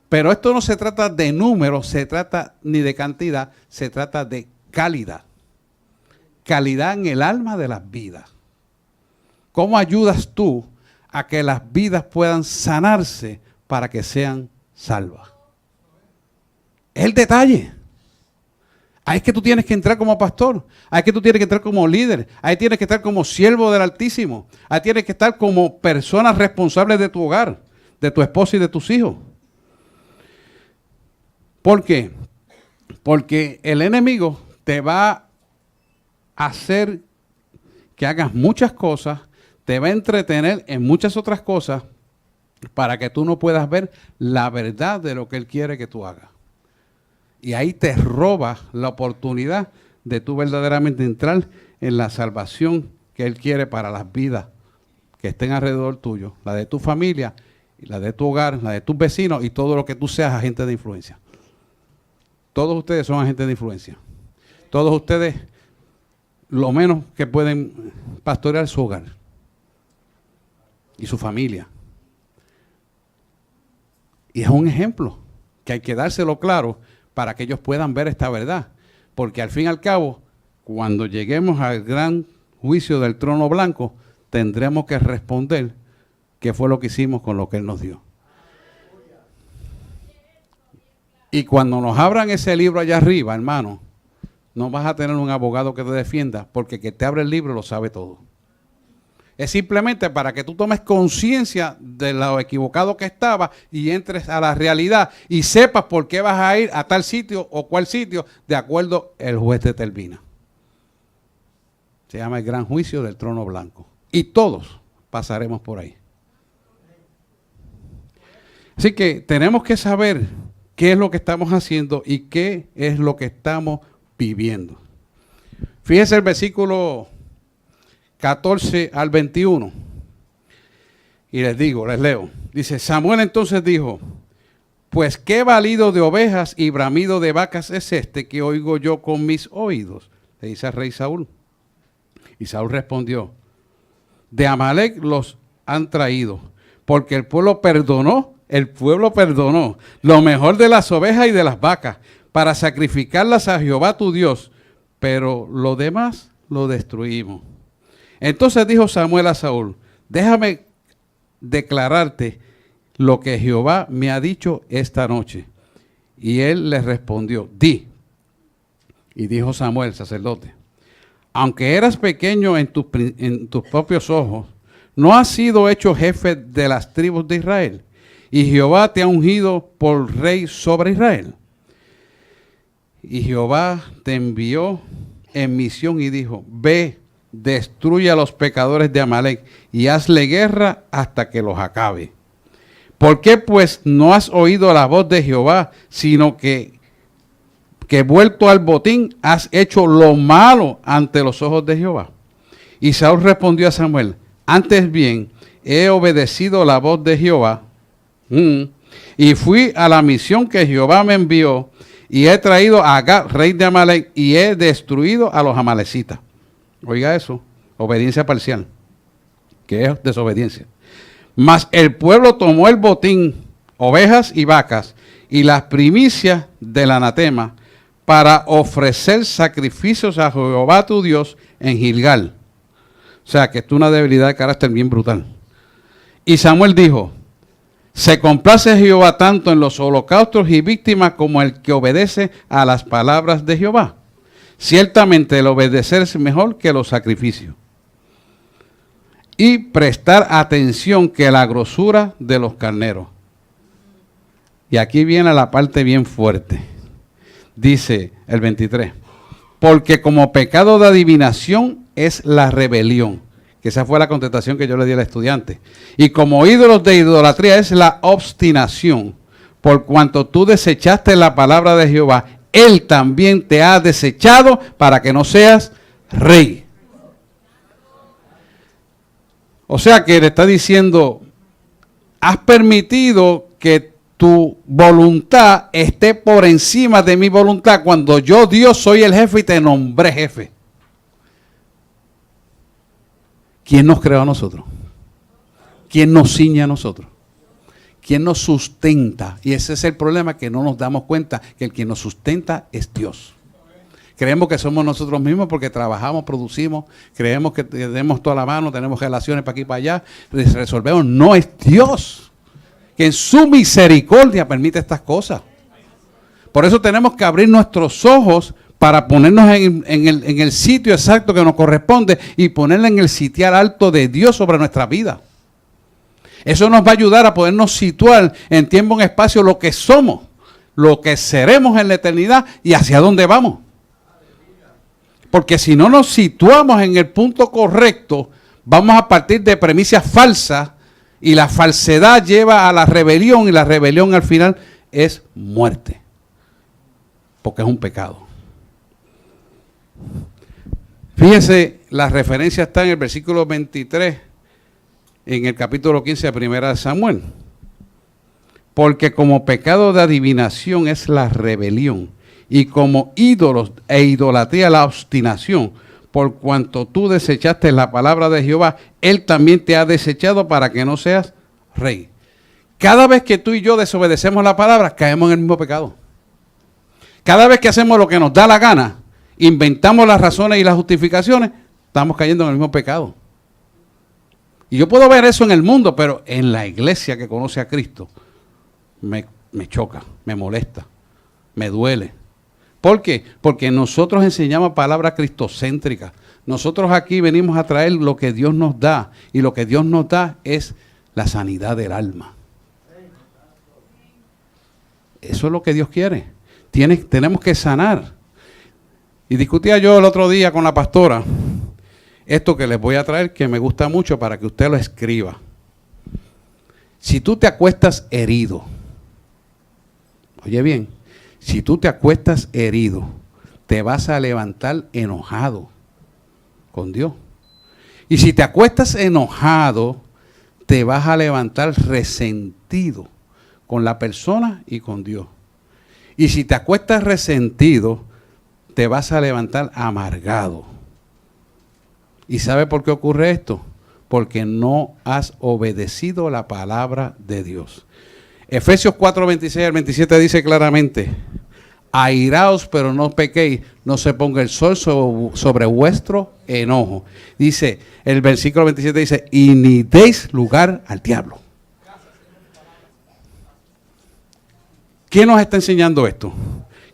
Pero esto no se trata de números, se trata ni de cantidad, se trata de calidad. Calidad en el alma de las vidas. ¿Cómo ayudas tú a que las vidas puedan sanarse para que sean salvas? Es el detalle. Ahí es que tú tienes que entrar como pastor, ahí es que tú tienes que entrar como líder, ahí tienes que estar como siervo del Altísimo, ahí tienes que estar como persona responsable de tu hogar, de tu esposa y de tus hijos. ¿Por qué? Porque el enemigo te va a hacer que hagas muchas cosas, te va a entretener en muchas otras cosas para que tú no puedas ver la verdad de lo que él quiere que tú hagas. Y ahí te roba la oportunidad de tú verdaderamente entrar en la salvación que él quiere para las vidas que estén alrededor tuyo, la de tu familia, la de tu hogar, la de tus vecinos y todo lo que tú seas agente de influencia. Todos ustedes son agentes de influencia. Todos ustedes, lo menos que pueden pastorear su hogar y su familia. Y es un ejemplo que hay que dárselo claro para que ellos puedan ver esta verdad. Porque al fin y al cabo, cuando lleguemos al gran juicio del trono blanco, tendremos que responder qué fue lo que hicimos con lo que Él nos dio. Y cuando nos abran ese libro allá arriba, hermano, no vas a tener un abogado que te defienda, porque el que te abre el libro lo sabe todo. Es simplemente para que tú tomes conciencia de lo equivocado que estaba y entres a la realidad y sepas por qué vas a ir a tal sitio o cual sitio de acuerdo el juez determina. Se llama el gran juicio del trono blanco. Y todos pasaremos por ahí. Así que tenemos que saber qué es lo que estamos haciendo y qué es lo que estamos viviendo. Fíjese el versículo 14 al 21. Y les leo. Dice, Samuel entonces dijo, pues qué balido de ovejas y bramido de vacas es este que oigo yo con mis oídos, le dice al rey Saúl. Y Saúl respondió, de Amalec los han traído, porque el pueblo perdonó lo mejor de las ovejas y de las vacas, para sacrificarlas a Jehová tu Dios, pero lo demás lo destruimos. Entonces dijo Samuel a Saúl, déjame declararte lo que Jehová me ha dicho esta noche. Y él le respondió, di. Y dijo Samuel, sacerdote, aunque eras pequeño en tus propios ojos, no has sido hecho jefe de las tribus de Israel, y Jehová te ha ungido por rey sobre Israel. Y Jehová te envió en misión y dijo, ve, destruye a los pecadores de Amalec y hazle guerra hasta que los acabe. ¿Por qué pues no has oído la voz de Jehová, sino que vuelto al botín has hecho lo malo ante los ojos de Jehová? Y Saúl respondió a Samuel, antes bien he obedecido la voz de Jehová y fui a la misión que Jehová me envió y he traído a Agag, rey de Amalec, y he destruido a los amalecitas. Oiga eso, obediencia parcial, que es desobediencia. Mas el pueblo tomó el botín, ovejas y vacas, y las primicias del anatema, para ofrecer sacrificios a Jehová tu Dios en Gilgal. O sea, que esto es una debilidad de carácter bien brutal. Y Samuel dijo, se complace Jehová tanto en los holocaustos y víctimas como el que obedece a las palabras de Jehová. Ciertamente el obedecer es mejor que los sacrificios. Y prestar atención que la grosura de los carneros. Y aquí viene la parte bien fuerte. Dice el 23, porque como pecado de adivinación es la rebelión, que esa fue la contestación que yo le di al estudiante, y como ídolos de idolatría es la obstinación, por cuanto tú desechaste la palabra de Jehová, él también te ha desechado para que no seas rey. O sea que le está diciendo, has permitido que tu voluntad esté por encima de mi voluntad cuando yo, Dios, soy el jefe y te nombré jefe. ¿Quién nos creó a nosotros? ¿Quién nos ciñe a nosotros? ¿Quién nos sustenta? Y ese es el problema, que no nos damos cuenta que el quien nos sustenta es Dios. Creemos que somos nosotros mismos porque trabajamos, producimos, creemos que tenemos toda la mano, tenemos relaciones para aquí y para allá, resolvemos. No, es Dios que en su misericordia permite estas cosas. Por eso tenemos que abrir nuestros ojos para ponernos en el sitio exacto que nos corresponde y ponerla en el sitial alto de Dios sobre nuestra vida. Eso nos va a ayudar a podernos situar en tiempo, en espacio, lo que somos, lo que seremos en la eternidad y hacia dónde vamos. Porque si no nos situamos en el punto correcto, vamos a partir de premisas falsas y la falsedad lleva a la rebelión y la rebelión al final es muerte. Porque es un pecado. Fíjense, la referencia está en el versículo 23, en el capítulo 15 de 1 de Samuel. Porque como pecado de adivinación es la rebelión, y como ídolos e idolatría la obstinación, por cuanto tú desechaste la palabra de Jehová, él también te ha desechado para que no seas rey. Cada vez que tú y yo desobedecemos la palabra, caemos en el mismo pecado. Cada vez que hacemos lo que nos da la gana, inventamos las razones y las justificaciones, estamos cayendo en el mismo pecado. Y yo puedo ver eso en el mundo, pero en la iglesia que conoce a Cristo, me choca, me molesta, me duele. ¿Por qué? Porque nosotros enseñamos palabras cristocéntricas. Nosotros aquí venimos a traer lo que Dios nos da. Y lo que Dios nos da es la sanidad del alma. Eso es lo que Dios quiere. Tenemos que sanar. Y discutía yo el otro día con la pastora esto que les voy a traer, que me gusta mucho, para que usted lo escriba. Si tú te acuestas herido, oye bien, si tú te acuestas herido, te vas a levantar enojado con Dios. Y si te acuestas enojado, te vas a levantar resentido con la persona y con Dios. Y si te acuestas resentido, te vas a levantar amargado. ¿Y sabe por qué ocurre esto? Porque no has obedecido la palabra de Dios. Efesios 4, 26 al 27 dice claramente: airaos, pero no pequéis, no se ponga el sol sobre vuestro enojo. Dice, el versículo 27 dice, y ni deis lugar al diablo. ¿Quién nos está enseñando esto?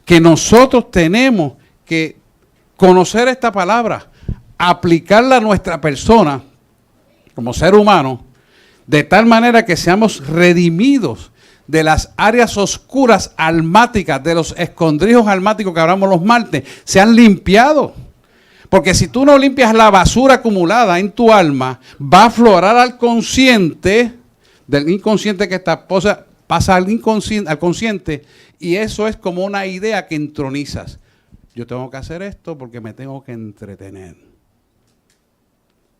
Que nosotros tenemos que conocer esta palabra, aplicarla a nuestra persona, como ser humano, de tal manera que seamos redimidos de las áreas oscuras almáticas, de los escondrijos almáticos que hablamos los martes, sean limpiados. Porque si tú no limpias la basura acumulada en tu alma, va a aflorar al consciente, del inconsciente que está, pasa al consciente, y eso es como una idea que entronizas. Yo tengo que hacer esto porque me tengo que entretener.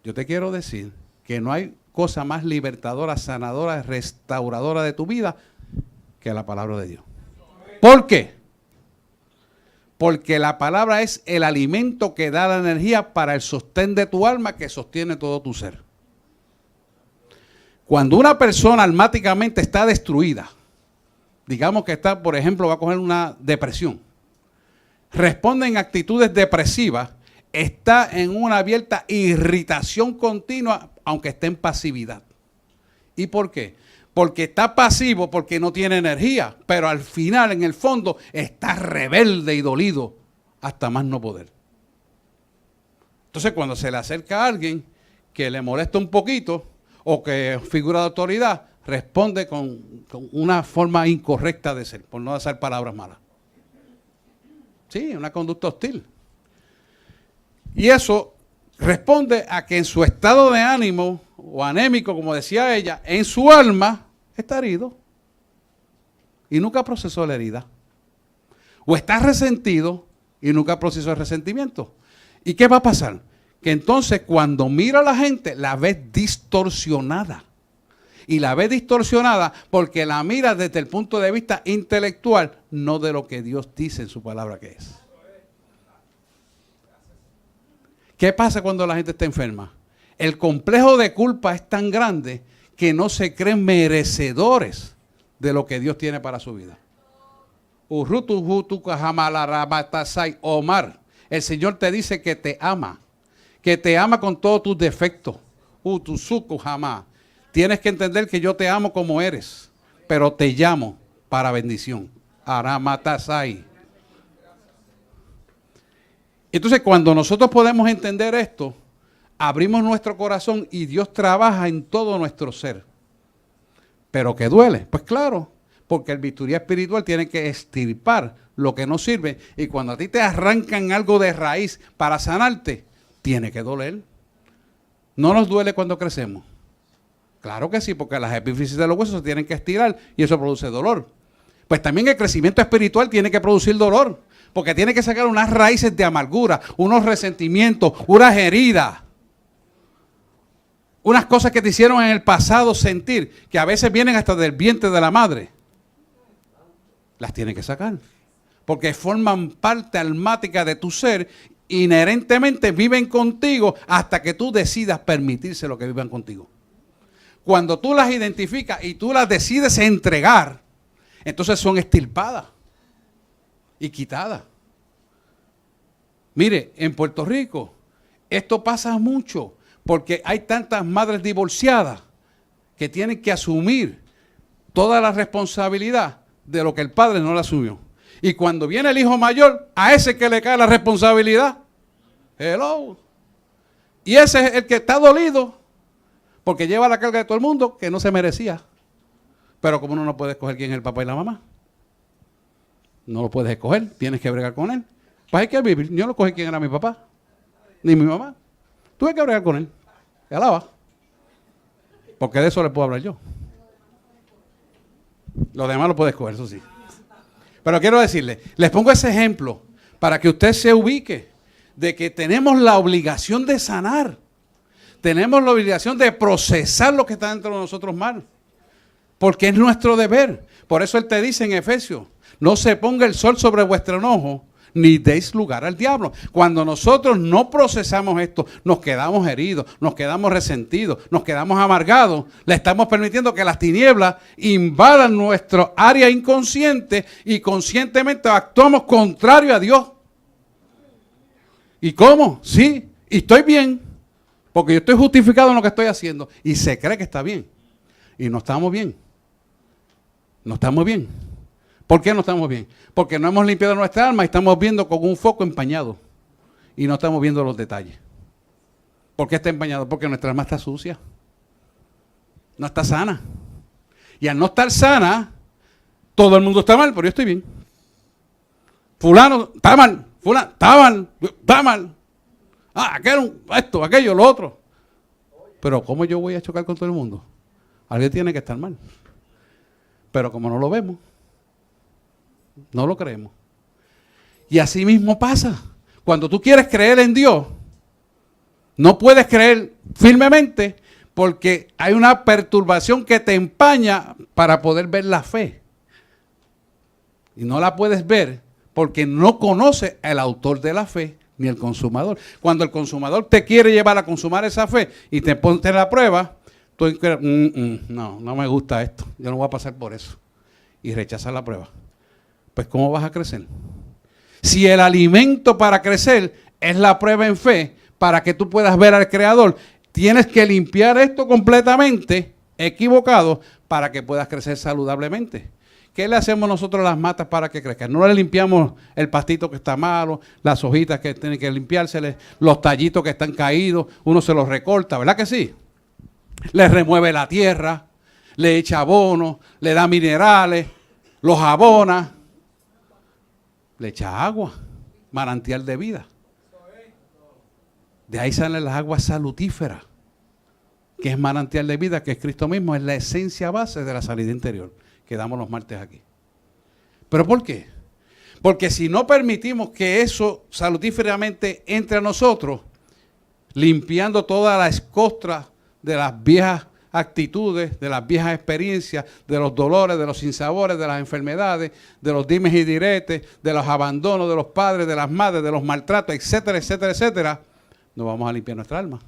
Yo te quiero decir que no hay cosa más libertadora, sanadora, restauradora de tu vida que la palabra de Dios. ¿Por qué? Porque la palabra es el alimento que da la energía para el sostén de tu alma, que sostiene todo tu ser. Cuando una persona almáticamente está destruida, digamos que está, por ejemplo, va a coger una depresión, responde en actitudes depresivas, está en una abierta irritación continua, aunque esté en pasividad. ¿Y por qué? Porque está pasivo, porque no tiene energía, pero al final, en el fondo, está rebelde y dolido hasta más no poder. Entonces, cuando se le acerca a alguien que le molesta un poquito o que figura de autoridad, responde con una forma incorrecta de ser, por no usar palabras malas. Sí, una conducta hostil. Y eso responde a que en su estado de ánimo o anémico, como decía ella, en su alma está herido y nunca procesó la herida. O está resentido y nunca procesó el resentimiento. ¿Y qué va a pasar? Que entonces cuando mira a la gente la ves distorsionada. Y la ves distorsionada porque la mira desde el punto de vista intelectual, no de lo que Dios dice en su palabra que es. ¿Qué pasa cuando la gente está enferma? El complejo de culpa es tan grande que no se creen merecedores de lo que Dios tiene para su vida. Omar, el Señor te dice que te ama con todos tus defectos. Tienes que entender que yo te amo como eres, pero te llamo para bendición. Aramatasai. Entonces, cuando nosotros podemos entender esto, abrimos nuestro corazón y Dios trabaja en todo nuestro ser. ¿Pero qué duele? Pues claro, porque el bisturí espiritual tiene que extirpar lo que no sirve. Y cuando a ti te arrancan algo de raíz para sanarte, tiene que doler. ¿No nos duele cuando crecemos? Claro que sí, porque las epífisis de los huesos se tienen que estirar y eso produce dolor. Pues también el crecimiento espiritual tiene que producir dolor, porque tiene que sacar unas raíces de amargura, unos resentimientos, unas heridas, unas cosas que te hicieron en el pasado sentir, que a veces vienen hasta del vientre de la madre. Las tiene que sacar, porque forman parte almática de tu ser, inherentemente viven contigo hasta que tú decidas permitirse lo que vivan contigo. Cuando tú las identificas y tú las decides entregar, entonces son extirpadas y quitadas. Mire, en Puerto Rico esto pasa mucho porque hay tantas madres divorciadas que tienen que asumir toda la responsabilidad de lo que el padre no le asumió. Y cuando viene el hijo mayor, a ese que le cae la responsabilidad, hello, Y ese es el que está dolido porque lleva la carga de todo el mundo que no se merecía. Pero como uno no puede escoger quién es el papá y la mamá, no lo puedes escoger, tienes que bregar con él. Pues hay que vivir. Yo no escogí quién era mi papá, ni mi mamá. Tuve que bregar con él. Y alaba. Porque de eso le puedo hablar yo. Lo demás lo puede escoger, eso sí. Pero quiero decirle, les pongo ese ejemplo para que usted se ubique de que tenemos la obligación de sanar. Tenemos la obligación de procesar lo que está dentro de nosotros mal. Porque es nuestro deber. Por eso él te dice en Efesios, no se ponga el sol sobre vuestro enojo, ni deis lugar al diablo. Cuando nosotros no procesamos esto, nos quedamos heridos, nos quedamos resentidos, nos quedamos amargados, le estamos permitiendo que las tinieblas invadan nuestro área inconsciente y conscientemente actuamos contrario a Dios. ¿Y cómo? Sí, y estoy bien, porque yo estoy justificado en lo que estoy haciendo y se cree que está bien. Y no estamos bien. No estamos bien. ¿Por qué no estamos bien? Porque no hemos limpiado nuestra alma y estamos viendo con un foco empañado. Y no estamos viendo los detalles. ¿Por qué está empañado? Porque nuestra alma está sucia. No está sana. Y al no estar sana, todo el mundo está mal, pero yo estoy bien. Fulano está mal. Fulano está mal. Ah, esto, aquello, lo otro. Pero ¿cómo yo voy a chocar con todo el mundo? Alguien tiene que estar mal. Pero como no lo vemos, no lo creemos. Y así mismo pasa. Cuando tú quieres creer en Dios, no puedes creer firmemente porque hay una perturbación que te empaña para poder ver la fe. Y no la puedes ver porque no conoces al autor de la fe ni el consumador. Cuando el consumador te quiere llevar a consumar esa fe y te pone en la prueba, tú no me gusta esto, yo no voy a pasar por eso. Y rechazas la prueba. Pues ¿cómo vas a crecer? Si el alimento para crecer es la prueba en fe, para que tú puedas ver al Creador, tienes que limpiar esto completamente equivocado para que puedas crecer saludablemente. ¿Qué le hacemos nosotros a las matas para que crezcan? No le limpiamos el pastito que está malo, las hojitas que tienen que limpiárseles, los tallitos que están caídos, uno se los recorta, ¿verdad que sí? Le remueve la tierra, le echa abono, le da minerales, los abona, le echa agua, manantial de vida. De ahí salen las aguas salutíferas, que es manantial de vida, que es Cristo mismo, es la esencia base de la sanidad interior, que damos los martes aquí. ¿Pero por qué? Porque si no permitimos que eso salutíferamente entre a nosotros, limpiando toda la escostra de las viejas actitudes, de las viejas experiencias, de los dolores, de los sinsabores, de las enfermedades, de los dimes y diretes, de los abandonos de los padres, de las madres, de los maltratos, etcétera, etcétera, etcétera, no vamos a limpiar nuestra alma.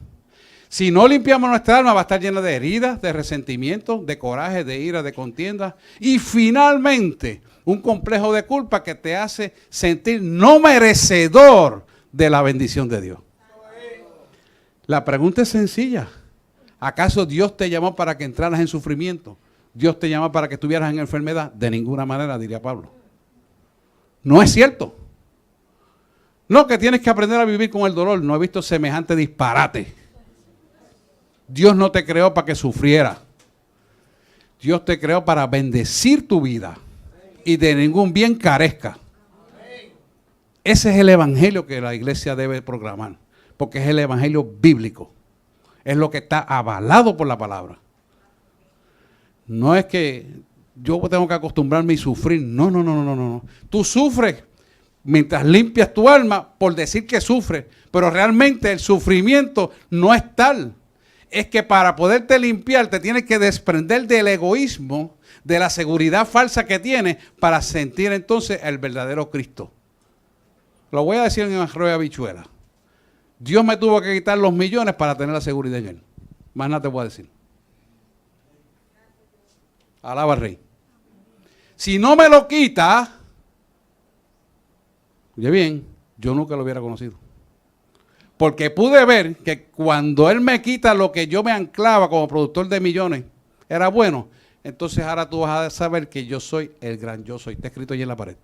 Si no limpiamos nuestra alma, va a estar llena de heridas, de resentimiento, de coraje, de ira, de contienda y finalmente un complejo de culpa que te hace sentir no merecedor de la bendición de Dios. La pregunta es sencilla. ¿Acaso Dios te llamó para que entraras en sufrimiento? ¿Dios te llamó para que estuvieras en enfermedad? De ninguna manera, diría Pablo. No es cierto. No, que tienes que aprender a vivir con el dolor. No he visto semejante disparate. Dios no te creó para que sufriera. Dios te creó para bendecir tu vida y de ningún bien carezca. Ese es el evangelio que la iglesia debe proclamar, porque es el evangelio bíblico. Es lo que está avalado por la palabra. No es que yo tengo que acostumbrarme y sufrir. No. Tú sufres mientras limpias tu alma por decir que sufres, pero realmente el sufrimiento no es tal. Es que para poderte limpiar te tienes que desprender del egoísmo, de la seguridad falsa que tienes para sentir entonces el verdadero Cristo. Lo voy a decir en arroyo de habichuela. Dios me tuvo que quitar los millones para tener la seguridad en Él. Más nada te voy a decir. Alaba al Rey. Si no me lo quita, oye bien, yo nunca lo hubiera conocido. Porque pude ver que cuando Él me quita lo que yo me anclaba como productor de millones, era bueno. Entonces ahora tú vas a saber que yo soy el gran yo soy. Está escrito allí en la pared.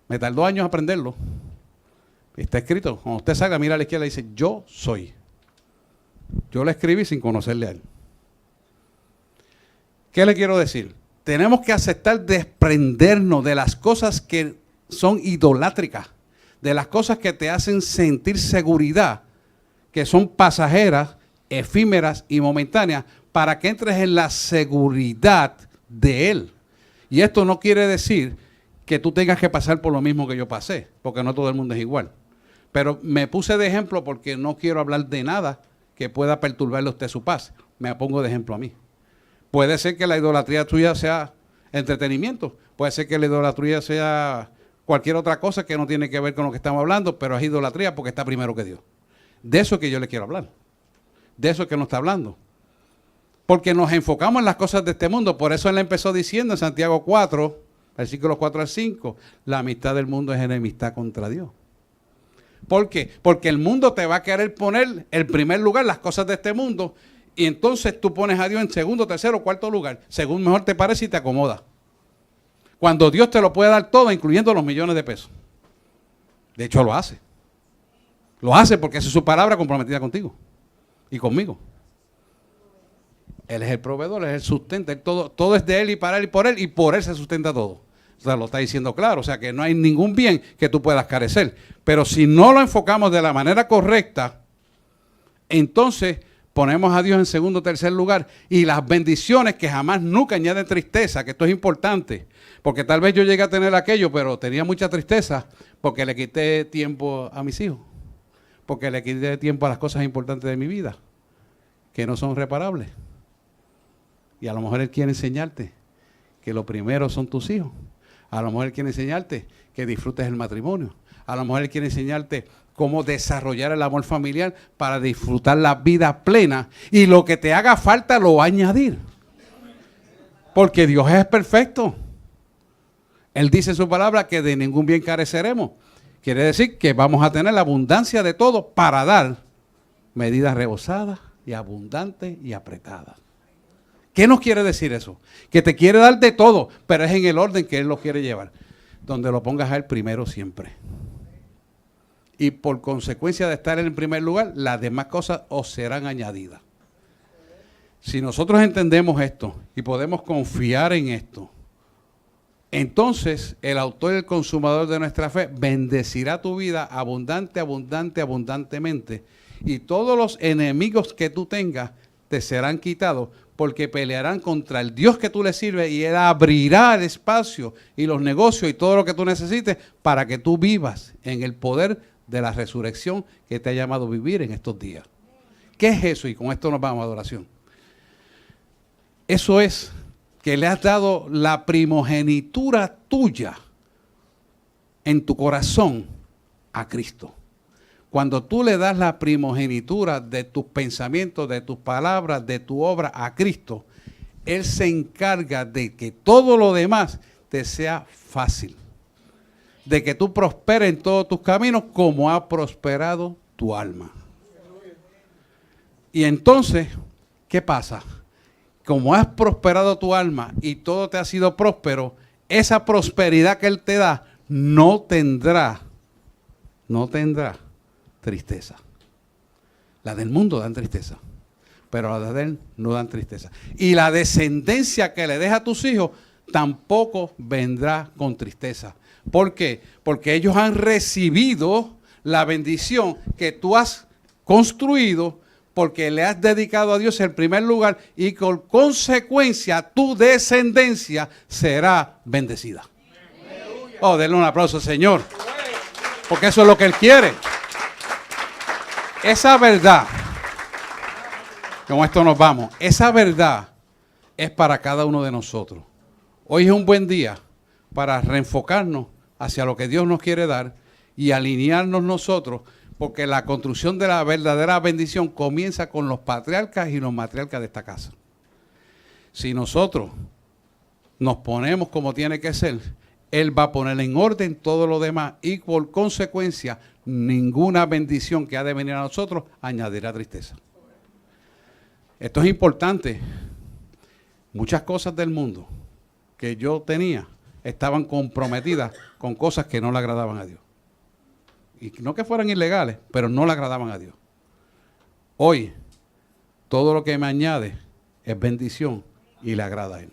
Me tardó años aprenderlo. Está escrito. Cuando usted salga, mira a la izquierda y dice, yo soy. Yo lo escribí sin conocerle a él. ¿Qué le quiero decir? Tenemos que aceptar desprendernos de las cosas que son idolátricas, de las cosas que te hacen sentir seguridad, que son pasajeras, efímeras y momentáneas, para que entres en la seguridad de Él. Y esto no quiere decir que tú tengas que pasar por lo mismo que yo pasé, porque no todo el mundo es igual. Pero me puse de ejemplo porque no quiero hablar de nada que pueda perturbarle a usted su paz. Me pongo de ejemplo a mí. Puede ser que la idolatría tuya sea entretenimiento, puede ser que la idolatría sea cualquier otra cosa que no tiene que ver con lo que estamos hablando, pero es idolatría porque está primero que Dios. De eso es que yo le quiero hablar. De eso es que nos está hablando. Porque nos enfocamos en las cosas de este mundo. Por eso él empezó diciendo en Santiago 4, versículos 4 al 5, la amistad del mundo es enemistad contra Dios. ¿Por qué? Porque el mundo te va a querer poner en primer lugar las cosas de este mundo y entonces tú pones a Dios en segundo, tercero, cuarto lugar, según mejor te parece y te acomoda. Cuando Dios te lo puede dar todo, incluyendo los millones de pesos. De hecho lo hace. Lo hace porque esa es su palabra comprometida contigo y conmigo. Él es el proveedor, Él es el sustento, todo es de Él y para Él y por Él se sustenta todo. O sea, lo está diciendo claro, o sea que no hay ningún bien que tú puedas carecer. Pero si no lo enfocamos de la manera correcta, entonces ponemos a Dios en segundo o tercer lugar y las bendiciones que jamás nunca añaden tristeza, que esto es importante, porque tal vez yo llegué a tener aquello, pero tenía mucha tristeza porque le quité tiempo a mis hijos, porque le quité tiempo a las cosas importantes de mi vida, que no son reparables. Y a lo mejor Él quiere enseñarte que lo primero son tus hijos. A lo mejor Él quiere enseñarte que disfrutes el matrimonio. A lo mejor Él quiere enseñarte cómo desarrollar el amor familiar para disfrutar la vida plena. Y lo que te haga falta lo va a añadir. Porque Dios es perfecto. Él dice en su palabra que de ningún bien careceremos. Quiere decir que vamos a tener la abundancia de todo para dar medidas rebosadas y abundantes y apretadas. ¿Qué nos quiere decir eso? Que te quiere dar de todo, pero es en el orden que Él lo quiere llevar. Donde lo pongas a Él primero siempre. Y por consecuencia de estar en el primer lugar, las demás cosas os serán añadidas. Si nosotros entendemos esto y podemos confiar en esto, entonces el autor y el consumador de nuestra fe bendecirá tu vida abundantemente. Y todos los enemigos que tú tengas te serán quitados, porque pelearán contra el Dios que tú le sirves y Él abrirá el espacio y los negocios y todo lo que tú necesites para que tú vivas en el poder de la resurrección que te ha llamado a vivir en estos días. ¿Qué es eso? Y con esto nos vamos a adoración. Eso es que le has dado la primogenitura tuya en tu corazón a Cristo. Cuando tú le das la primogenitura de tus pensamientos, de tus palabras, de tu obra a Cristo, Él se encarga de que todo lo demás te sea fácil. De que tú prosperes en todos tus caminos como ha prosperado tu alma. Y entonces, ¿qué pasa? Como has prosperado tu alma y todo te ha sido próspero, esa prosperidad que Él te da no tendrá tristeza. La del mundo dan tristeza, pero la de Él no dan tristeza. Y la descendencia que le deja a tus hijos tampoco vendrá con tristeza. ¿Por qué? Porque ellos han recibido la bendición que tú has construido porque le has dedicado a Dios en primer lugar y con consecuencia tu descendencia será bendecida. Oh, denle un aplauso al Señor, porque eso es lo que Él quiere. Esa verdad, con esto nos vamos, esa verdad es para cada uno de nosotros. Hoy es un buen día para reenfocarnos hacia lo que Dios nos quiere dar y alinearnos nosotros, porque la construcción de la verdadera bendición comienza con los patriarcas y los matriarcas de esta casa. Si nosotros nos ponemos como tiene que ser, Él va a poner en orden todo lo demás y por consecuencia ninguna bendición que ha de venir a nosotros añadirá tristeza. Esto es importante. Muchas cosas del mundo que yo tenía estaban comprometidas con cosas que no le agradaban a Dios. y no que fueran ilegales, pero no le agradaban a Dios. Hoy, todo lo que me añade es bendición y le agrada a Él.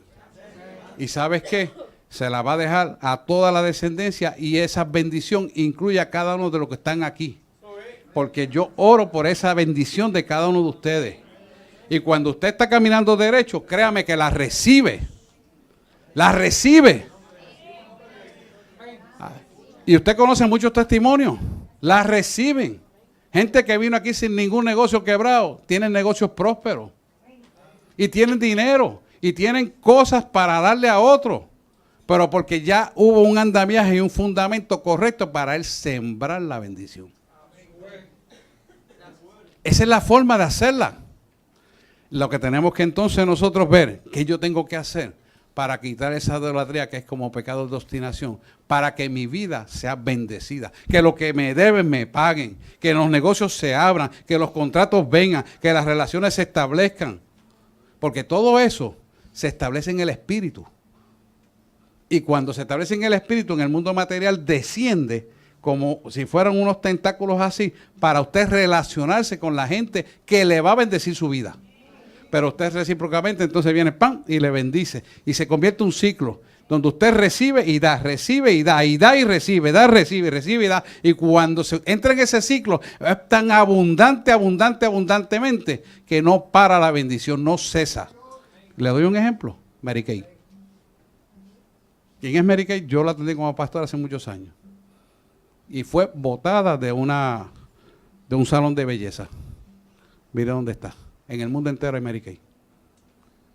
¿Y sabes qué? Se la va a dejar a toda la descendencia y esa bendición incluye a cada uno de los que están aquí. Porque yo oro por esa bendición de cada uno de ustedes. Y cuando usted está caminando derecho, créame que la recibe. La recibe. Y usted conoce muchos testimonios. La reciben. Gente que vino aquí sin ningún negocio quebrado, tienen negocios prósperos. Y tienen dinero. Y tienen cosas para darle a otros. Pero porque ya hubo un andamiaje y un fundamento correcto para él sembrar la bendición. Esa es la forma de hacerla. Lo que tenemos que entonces nosotros ver, ¿qué yo tengo que hacer para quitar esa idolatría que es como pecado de obstinación? Para que mi vida sea bendecida, que lo que me deben me paguen, que los negocios se abran, que los contratos vengan, que las relaciones se establezcan. Porque todo eso se establece en el espíritu. Y cuando se establece en el espíritu, en el mundo material, desciende como si fueran unos tentáculos así, para usted relacionarse con la gente que le va a bendecir su vida. Pero usted recíprocamente, entonces viene ¡pam! Y le bendice. Y se convierte en un ciclo, donde usted recibe y da y da y recibe, da, recibe, recibe y da. Y cuando se entra en ese ciclo, es tan abundantemente, que no para la bendición, no cesa. Le doy un ejemplo, Mary Kay. ¿Quién es Mary Kay? Yo la atendí como pastor hace muchos años. Y fue botada de un salón de belleza. Mire dónde está. En el mundo entero hay Mary Kay.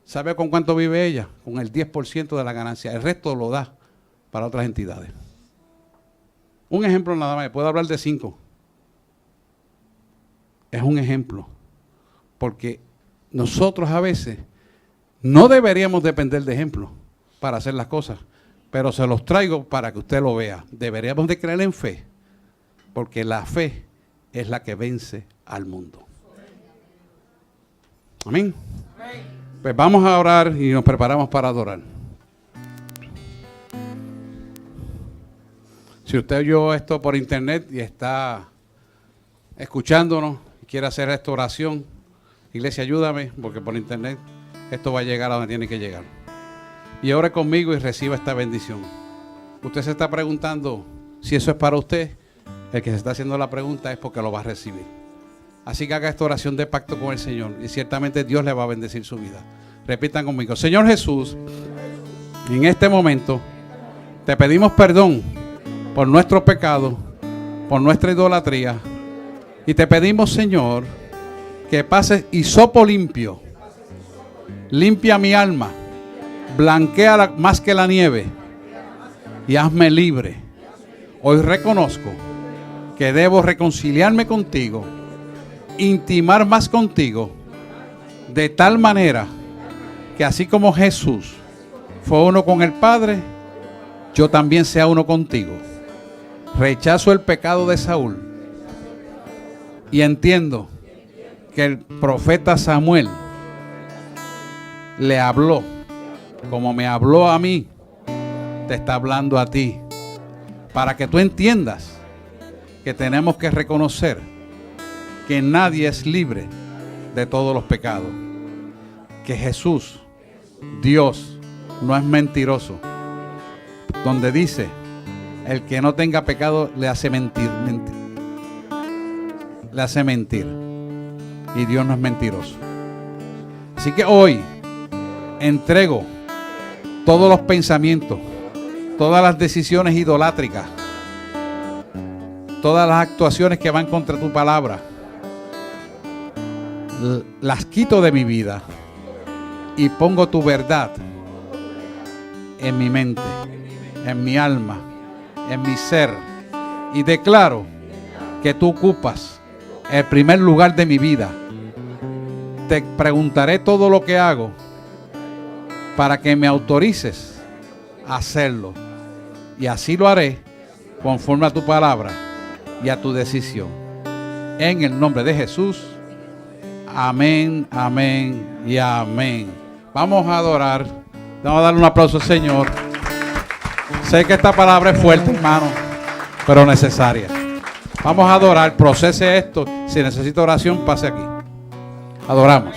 ¿Sabe con cuánto vive ella? Con el 10% de la ganancia. El resto lo da para otras entidades. Un ejemplo nada más. Puedo hablar de 5. Es un ejemplo. Porque nosotros a veces no deberíamos depender de ejemplos para hacer las cosas. Pero se los traigo para que usted lo vea. Deberíamos de creer en fe. Porque la fe es la que vence al mundo. Amén. Pues vamos a orar y nos preparamos para adorar. Si usted oyó esto por internet y está escuchándonos y quiere hacer esta oración, iglesia, ayúdame, porque por internet esto va a llegar a donde tiene que llegar. Y ore conmigo y reciba esta bendición. Usted se está preguntando si eso es para usted. El que se está haciendo la pregunta es porque lo va a recibir. Así que haga esta oración de pacto con el Señor y ciertamente Dios le va a bendecir su vida. Repitan conmigo. Señor Jesús, en este momento te pedimos perdón por nuestros pecados, por nuestra idolatría. Y te pedimos, Señor, que pases hisopo limpio. Limpia mi alma. Blanquea más que la nieve y hazme libre. Hoy reconozco que debo reconciliarme contigo, intimar más contigo, de tal manera que así como Jesús fue uno con el Padre, yo también sea uno contigo. Rechazo el pecado de Saúl y entiendo que el profeta Samuel le habló como me habló a mí, te está hablando a ti, para que tú entiendas que tenemos que reconocer que nadie es libre de todos los pecados, que Jesús, Dios, no es mentiroso, donde dice, el que no tenga pecado le hace mentir, le hace mentir, y Dios no es mentiroso. Así que hoy entrego todos los pensamientos, todas las decisiones idolátricas, todas las actuaciones que van contra tu palabra, las quito de mi vida y pongo tu verdad en mi mente, en mi alma, en mi ser, y declaro que tú ocupas el primer lugar de mi vida. Te preguntaré todo lo que hago para que me autorices a hacerlo, y así lo haré conforme a tu palabra y a tu decisión. En el nombre de Jesús, amén, amén y amén. Vamos a adorar. Vamos a darle un aplauso al Señor. Sé que esta palabra es fuerte, hermano, pero necesaria. Vamos a adorar, procese esto. Si necesita oración, pase aquí. Adoramos.